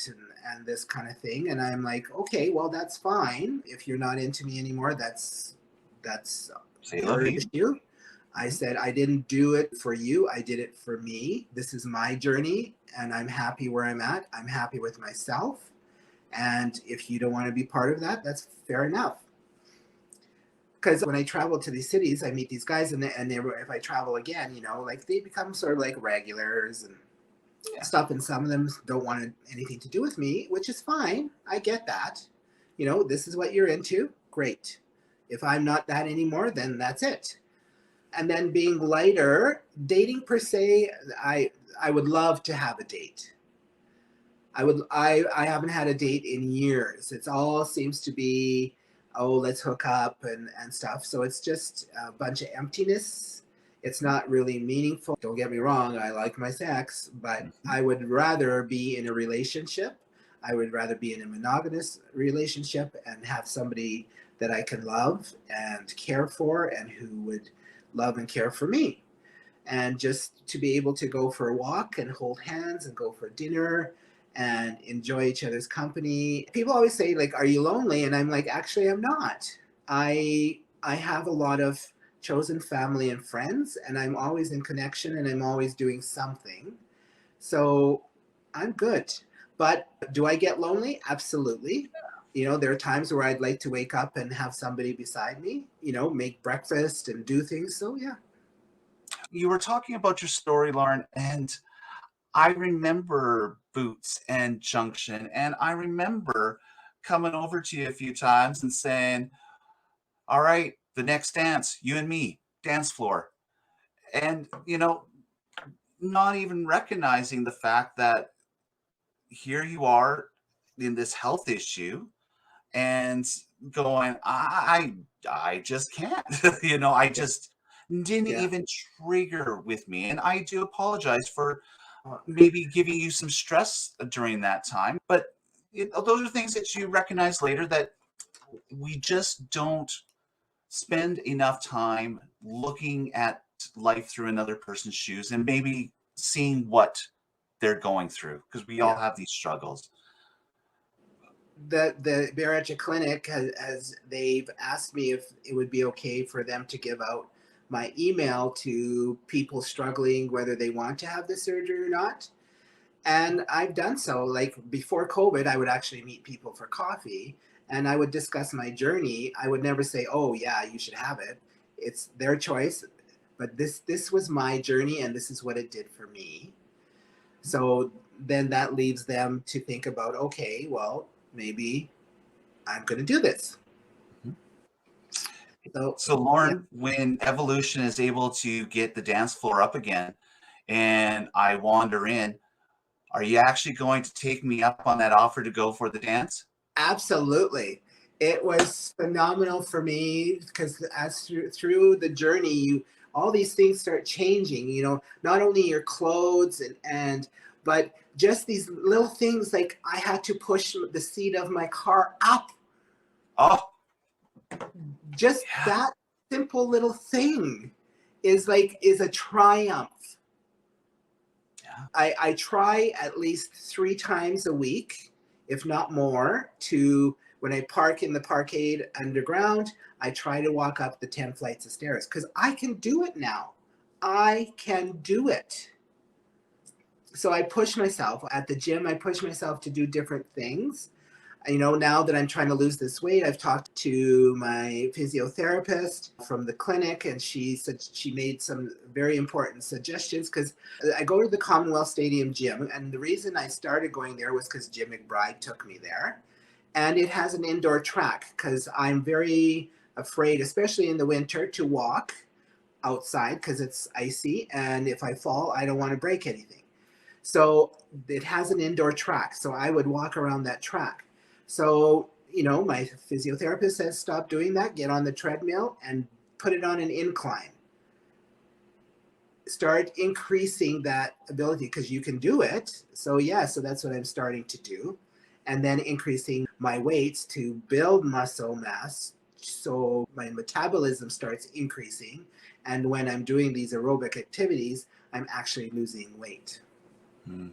and this kind of thing. And I'm like, okay, well, that's fine. If you're not into me anymore, that's Say la your vie. issue. I said, I didn't do it for you. I did it for me. This is my journey and I'm happy where I'm at. I'm happy with myself. And if you don't want to be part of that, that's fair enough. Because when I travel to these cities, I meet these guys, and if I travel again, like they become sort of like regulars and stuff. And some of them don't want anything to do with me, which is fine. I get that. This is what you're into. Great. If I'm not that anymore, then that's it. And then being lighter, dating per se, I would love to have a date. I haven't had a date in years. It all seems to be, oh, let's hook up and stuff. So it's just a bunch of emptiness. It's not really meaningful. Don't get me wrong, I like my sex, but I would rather be in a relationship. I would rather be in a monogamous relationship and have somebody that I can love and care for and who would love and care for me. And just to be able to go for a walk and hold hands and go for dinner and enjoy each other's company. People always say, like, are you lonely? And I'm like, actually, I'm not. I have a lot of chosen family and friends, and I'm always in connection and I'm always doing something. So I'm good. But do I get lonely? Absolutely. There are times where I'd like to wake up and have somebody beside me, make breakfast and do things. So yeah. You were talking about your story, Lauren, and I remember Boots and Junction, and I remember coming over to you a few times and saying, all right, the next dance, you and me, dance floor. And, not even recognizing the fact that here you are in this health issue and going, I just can't, I just didn't Yeah. even trigger with me. And I do apologize for maybe giving you some stress during that time. But those are things that you recognize later, that we just don't spend enough time looking at life through another person's shoes and maybe seeing what they're going through, because we all Yeah. have these struggles. The Bariatric Clinic has they've asked me if it would be okay for them to give out my email to people struggling, whether they want to have the surgery or not. And I've done so. Like before COVID, I would actually meet people for coffee and I would discuss my journey. I would never say, oh yeah, you should have it. It's their choice. But this was my journey and this is what it did for me. So then that leaves them to think about, okay, well, maybe I'm going to do this. So Lauren, when Evolution is able to get the dance floor up again and I wander in, are you actually going to take me up on that offer to go for the dance? Absolutely. It was phenomenal for me because as through the journey, all these things start changing, not only your clothes but just these little things, like I had to push the seat of my car up. Oh, just that simple little thing is a triumph. Yeah. I try at least 3 times a week, if not more, to when I park in the parkade underground, I try to walk up the 10 flights of stairs because I can do it now. I can do it. So I push myself at the gym. I push myself to do different things. Now that I'm trying to lose this weight, I've talked to my physiotherapist from the clinic, and she said she made some very important suggestions because I go to the Commonwealth Stadium gym, and the reason I started going there was because Jim McBride took me there. And it has an indoor track because I'm very afraid, especially in the winter, to walk outside because it's icy. And if I fall, I don't want to break anything. So it has an indoor track. So I would walk around that track. So, my physiotherapist says, stop doing that, get on the treadmill and put it on an incline. Start increasing that ability because you can do it. So that's what I'm starting to do. And then increasing my weights to build muscle mass So my metabolism starts increasing. And when I'm doing these aerobic activities, I'm actually losing weight. Hmm.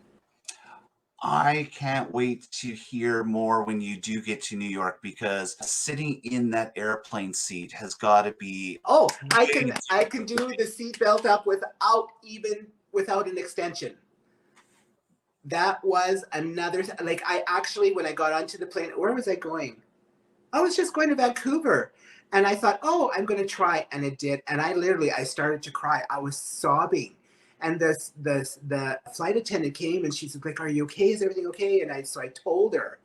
I can't wait to hear more when you do get to New York, because sitting in that airplane seat has got to be Oh, way I too can do thrilling. the seatbelt up without an extension. That was another like I actually when I got onto the plane, where was I going? I was just going to Vancouver. And I thought, oh, I'm going to try. And it did. And I started to cry. I was sobbing. And the flight attendant came and she's like, are you okay? Is everything okay? So I told her.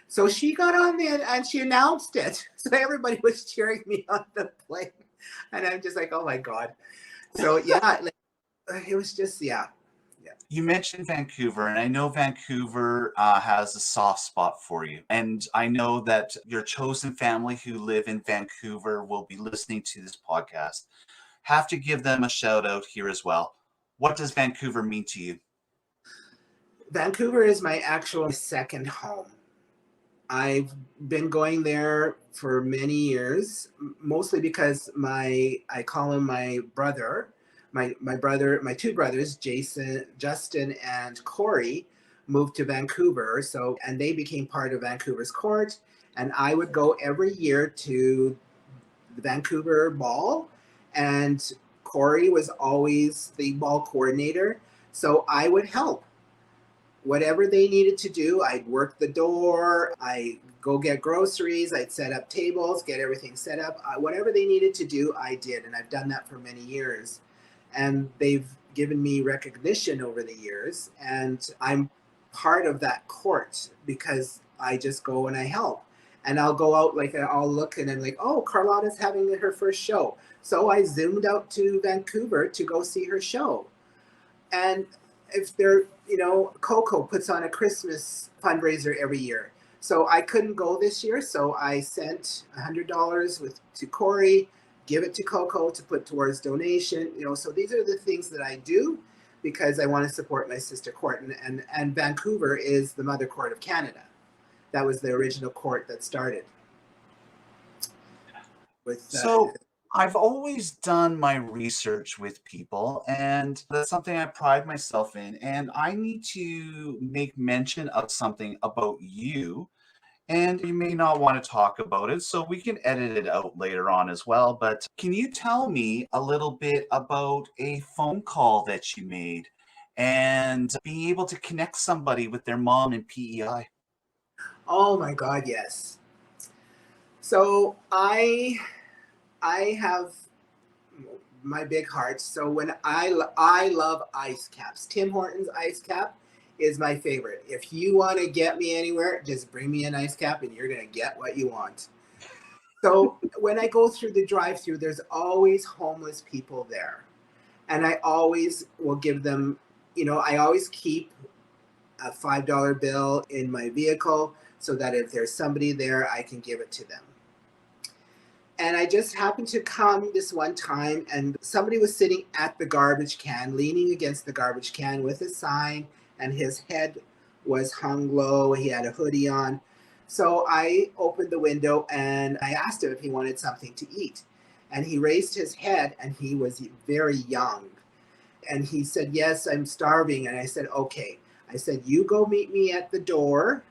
So she got on there and she announced it. So everybody was cheering me on the plane. And I'm just like, oh my God. So yeah, like, it was just, yeah. Yeah. You mentioned Vancouver, and I know Vancouver has a soft spot for you. And I know that your chosen family who live in Vancouver will be listening to this podcast. Have to give them a shout out here as well. What does Vancouver mean to you? Vancouver is my actual second home. I've been going there for many years, mostly because I call him my brother. My two brothers, Justin, and Corey, moved to Vancouver. And they became part of Vancouver's court. And I would go every year to the Vancouver Ball, and Corey was always the ball coordinator. So I would help whatever they needed to do. I'd work the door, I go get groceries, I'd set up tables, get everything set up. Whatever they needed to do, I did, and I've done that for many years. And they've given me recognition over the years, and I'm part of that court because I just go and I help. And I'll go out, like I'll look and I'm like, oh, Carlotta's having her first show. So I zoomed out to Vancouver to go see her show. And if they're, Coco puts on a Christmas fundraiser every year. So I couldn't go this year. So I sent $100 to Corey, give it to Coco to put towards donation. So these are the things that I do because I want to support my sister court. And Vancouver is the mother court of Canada. That was the original court that started with So I've always done my research with people, and that's something I pride myself in. And I need to make mention of something about you. And you may not want to talk about it, so we can edit it out later on as well. But can you tell me a little bit about a phone call that you made and being able to connect somebody with their mom in PEI? oh my God, yes. So I have my big heart. So when I love ice caps. Tim Hortons ice cap is my favorite. If you want to get me anywhere, just bring me an ice cap and you're going to get what you want. So when I go through the drive-through, there's always homeless people there. And I always will give them, I always keep a $5 bill in my vehicle so that if there's somebody there, I can give it to them. And I just happened to come this one time, and somebody was sitting at the garbage can, leaning against the garbage can with a sign, and his head was hung low. He had a hoodie on. So I opened the window and I asked him if he wanted something to eat. And he raised his head, and he was very young. And he said, yes, I'm starving. And I said, okay. I said, you go meet me at the door,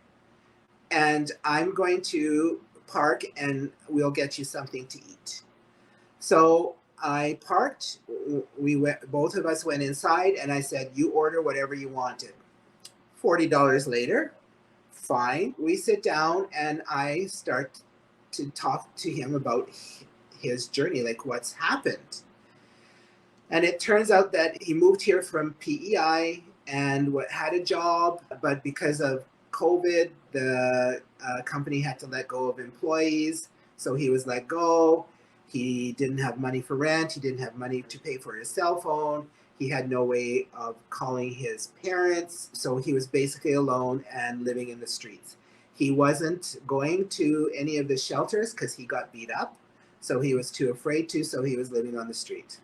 and I'm going to park and we'll get you something to eat. So I parked. Both of us went inside, and I said, you order whatever you wanted. $40 later, fine. We sit down and I start to talk to him about his journey, like what's happened. And it turns out that he moved here from PEI and had a job, but because of COVID, the company had to let go of employees. So he was let go. He didn't have money for rent. He didn't have money to pay for his cell phone. He had no way of calling his parents. So he was basically alone and living in the streets. He wasn't going to any of the shelters because he got beat up. So he was too afraid to. So he was living on the street.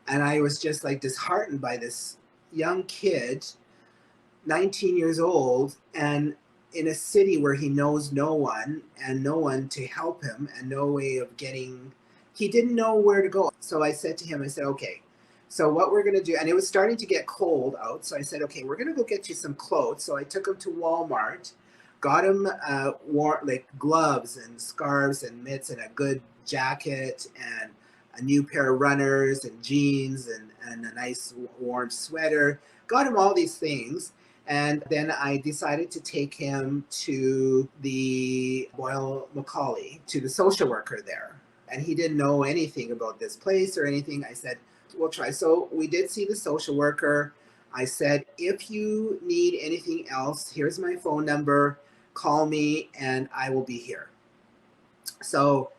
And I was just like disheartened by this young kid, 19 years old, and in a city where he knows no one and no one to help him and no way of getting, he didn't know where to go. So I said to him, I said, okay, so what we're going to do, and it was starting to get cold out. So I said, okay, we're going to go get you some clothes. So I took him to Walmart, got him like gloves and scarves and mitts and a good jacket and a new pair of runners and jeans and a nice warm sweater. Got him all these things. And then I decided to take him to the Boyle Macaulay, to the social worker there. And he didn't know anything about this place or anything. I said, we'll try. So we did see the social worker. I said, if you need anything else, here's my phone number. Call me and I will be here. So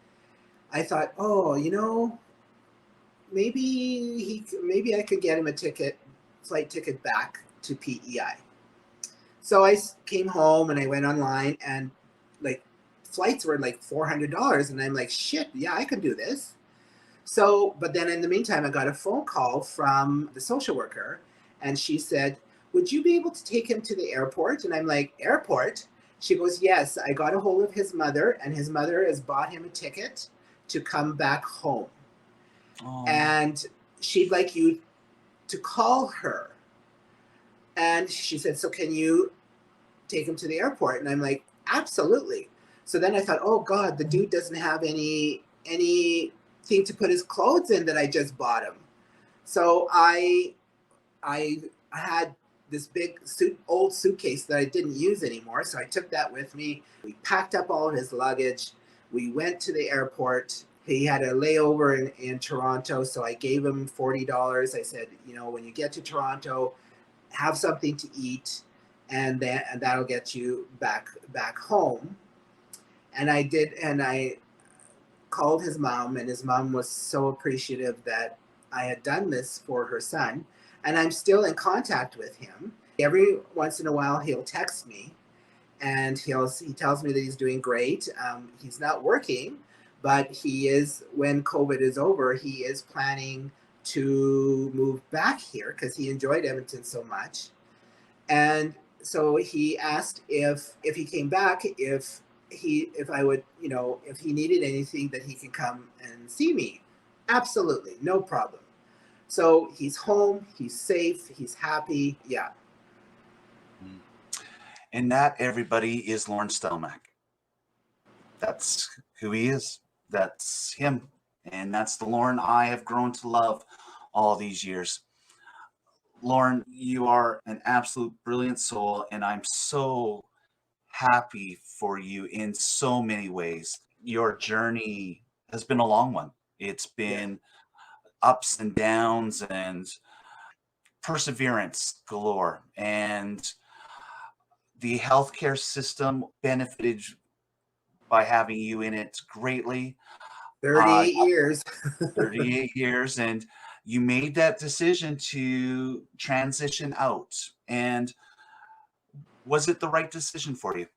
I thought, oh, maybe I could get him a flight ticket back to PEI. So I came home and I went online and like flights were like $400 and I'm like, shit, yeah, I can do this. So, but then in the meantime, I got a phone call from the social worker and she said, would you be able to take him to the airport? And I'm like, airport? She goes, yes, I got a hold of his mother and his mother has bought him a ticket to come back home. Oh. And she'd like you to call her. And she said, so can you take him to the airport? And I'm like, absolutely. So then I thought, oh God, the dude doesn't have anything to put his clothes in that I just bought him. So I had this big old suitcase that I didn't use anymore. So I took that with me. We packed up all of his luggage. We went to the airport. He had a layover in Toronto. So I gave him $40. I said, when you get to Toronto, have something to eat and that'll get you back home. And I did, and I called his mom, and his mom was so appreciative that I had done this for her son. And I'm still in contact with him. Every once in a while, he'll text me, and he tells me that he's doing great. He's not working, but he is. When COVID is over, he is planning to move back here because he enjoyed Edmonton so much. And so he asked if he came back, if I would, if he needed anything, that he can come and see me. Absolutely, no problem. So he's home, he's safe, he's happy. Yeah. And that, everybody, is Lorne Stelmach. That's who he is. That's him. And that's the Lorne I have grown to love all these years. Lorne, you are an absolute brilliant soul, and I'm so happy for you in so many ways. Your journey has been a long one. It's been ups and downs and perseverance galore. And the healthcare system benefited by having you in it greatly. 38 years. 38 years. And you made that decision to transition out. And was it the right decision for you?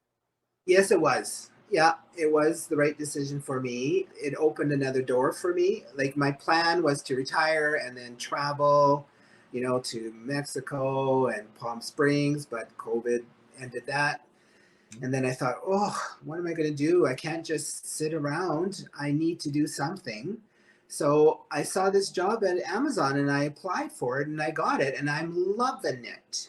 Yes, it was. Yeah, it was the right decision for me. It opened another door for me. Like, my plan was to retire and then travel, to Mexico and Palm Springs, but COVID ended that. And then I thought, oh, what am I going to do? I can't just sit around. I need to do something. So I saw this job at Amazon and I applied for it and I got it and I'm loving it.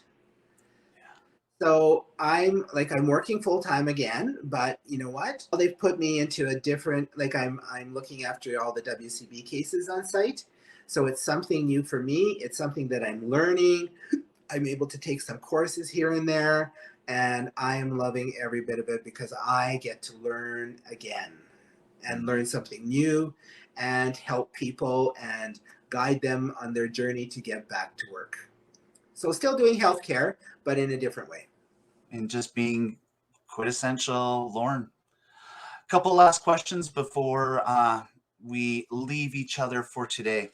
So I'm working full time again, but you know what? They've put me into a different, I'm looking after all the WCB cases on site. So it's something new for me. It's something that I'm learning. I'm able to take some courses here and there, and I am loving every bit of it because I get to learn again and learn something new and help people and guide them on their journey to get back to work. So still doing healthcare, but in a different way. And just being quintessential Lorne. A couple last questions before we leave each other for today.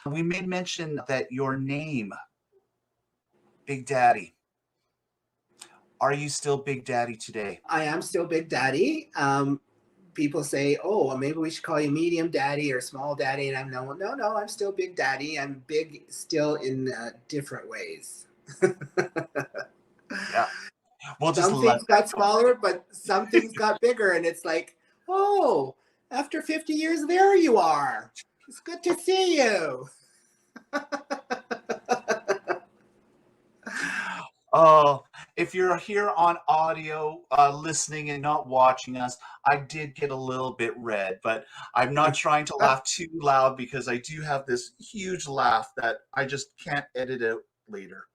We made mention that your name, Big Daddy. Are you still Big Daddy today? I am still Big Daddy. People say, oh, maybe we should call you Medium Daddy or Small Daddy. And I'm no, I'm still Big Daddy. I'm big still in different ways. Yeah. We'll just Some let things that got go. smaller, but some things got bigger. And it's like, oh, after 50 years, there you are. It's good to see you. Oh, if you're here on audio, listening and not watching us, I did get a little bit red, but I'm not trying to laugh too loud because I do have this huge laugh that I just can't edit out later.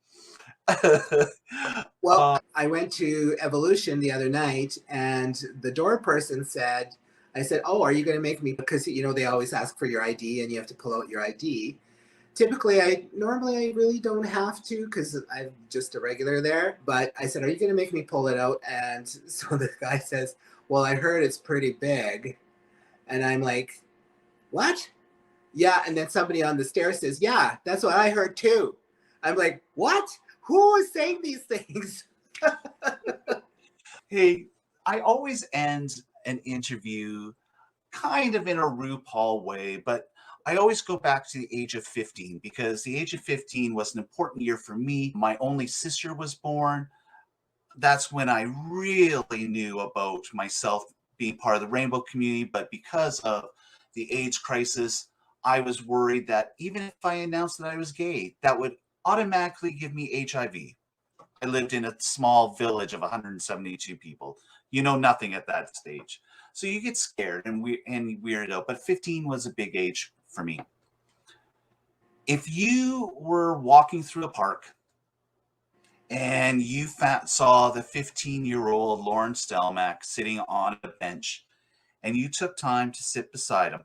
Well, I went to Evolution the other night, and the door person said, I said, oh, are you going to make me, because, you know, they always ask for your ID and you have to pull out your ID. Typically, I really don't have to because I'm just a regular there. But I said, are you going to make me pull it out? And so the guy says, well, I heard it's pretty big. And I'm like, what? Yeah. And then somebody on the stairs says, yeah, that's what I heard too. I'm like, what? Who is saying these things? Hey, I always end an interview kind of in a RuPaul way, but I always go back to the age of 15 because the age of 15 was an important year for me. My only sister was born. That's when I really knew about myself being part of the rainbow community. But because of the AIDS crisis, I was worried that even if I announced that I was gay, that would automatically give me HIV. I lived in a small village of 172 people. You know nothing at that stage. So you get scared and weirded out. But 15 was a big age for me. If you were walking through a park and you saw the 15-year-old Lorne Stelmach sitting on a bench and you took time to sit beside him,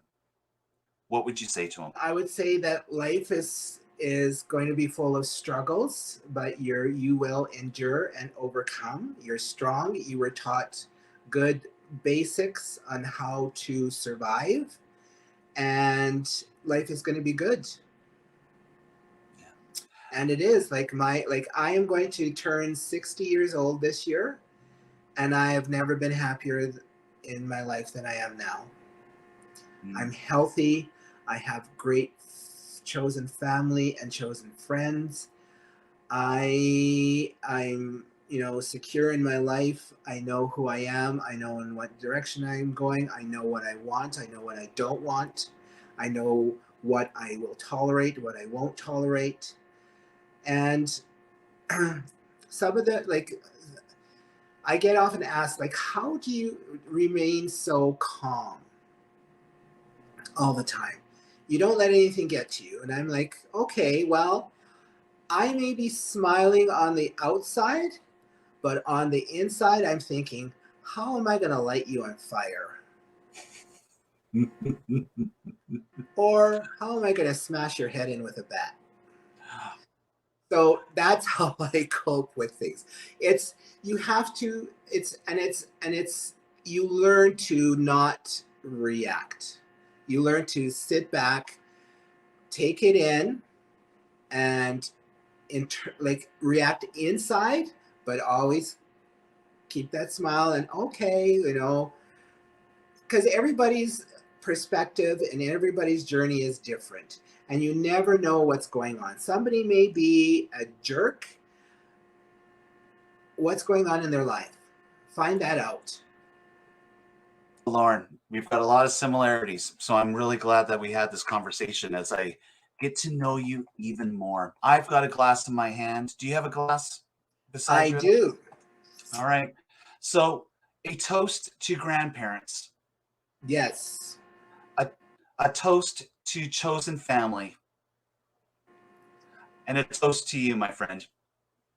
what would you say to him? I would say that life is going to be full of struggles, but you will endure and overcome. You're strong. You were taught good basics on how to survive, and life is going to be good. Yeah. And it is like I am going to turn 60 years old this year, and I have never been happier in my life than I am now. I'm healthy. I have great chosen family and chosen friends. I'm secure in my life. I know who I am. I know in what direction I'm going. I know what I want. I know what I don't want. I know what I will tolerate, what I won't tolerate. And some of the I get often asked, like, how do you remain so calm all the time? You don't let anything get to you. And I'm like, okay, well, I may be smiling on the outside, but on the inside, I'm thinking, how am I going to light you on fire? Or how am I going to smash your head in with a bat? So that's how I cope with things. It's you have to. It's you learn to not react. You learn to sit back, take it in, and react inside, but always keep that smile and okay, because everybody's perspective and everybody's journey is different, and you never know what's going on. Somebody may be a jerk. What's going on in their life? Find that out. Lauren, we've got a lot of similarities, so I'm really glad that we had this conversation as I get to know you even more. I've got a glass in my hand. Do you have a glass beside I you? do. All right. So, a toast to grandparents, Yes. a toast to chosen family, and a toast to you, my friend.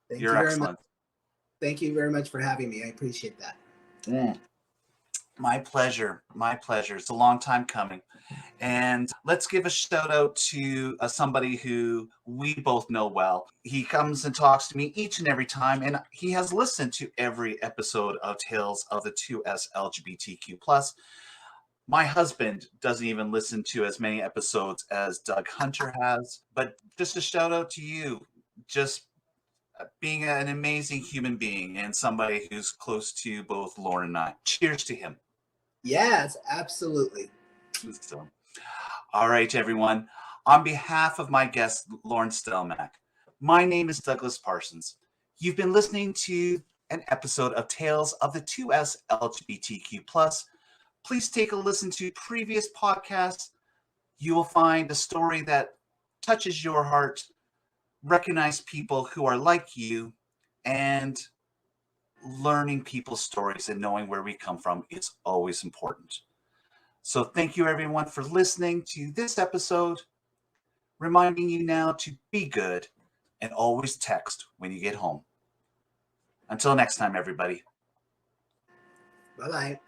Thank You're you very much. excellent. Thank you very much for having me. I appreciate that. Mm. My pleasure. My pleasure. It's a long time coming. And let's give a shout out to somebody who we both know well. He comes and talks to me each and every time, and he has listened to every episode of Tales of the 2S LGBTQ. My husband doesn't even listen to as many episodes as Doug Hunter has. But just a shout out to you. Just being an amazing human being and somebody who's close to both Lorne and I. Cheers to him. Yes, absolutely. So, all right, everyone. On behalf of my guest, Lorne Stelmach, my name is Douglas Parsons. You've been listening to an episode of Tales of the 2S LGBTQ+. Please take a listen to previous podcasts. You will find a story that touches your heart, recognize people who are like you, and learning people's stories and knowing where we come from is always important. So thank you everyone for listening to this episode, reminding you now to be good and always text when you get home. Until next time, everybody. Bye-bye.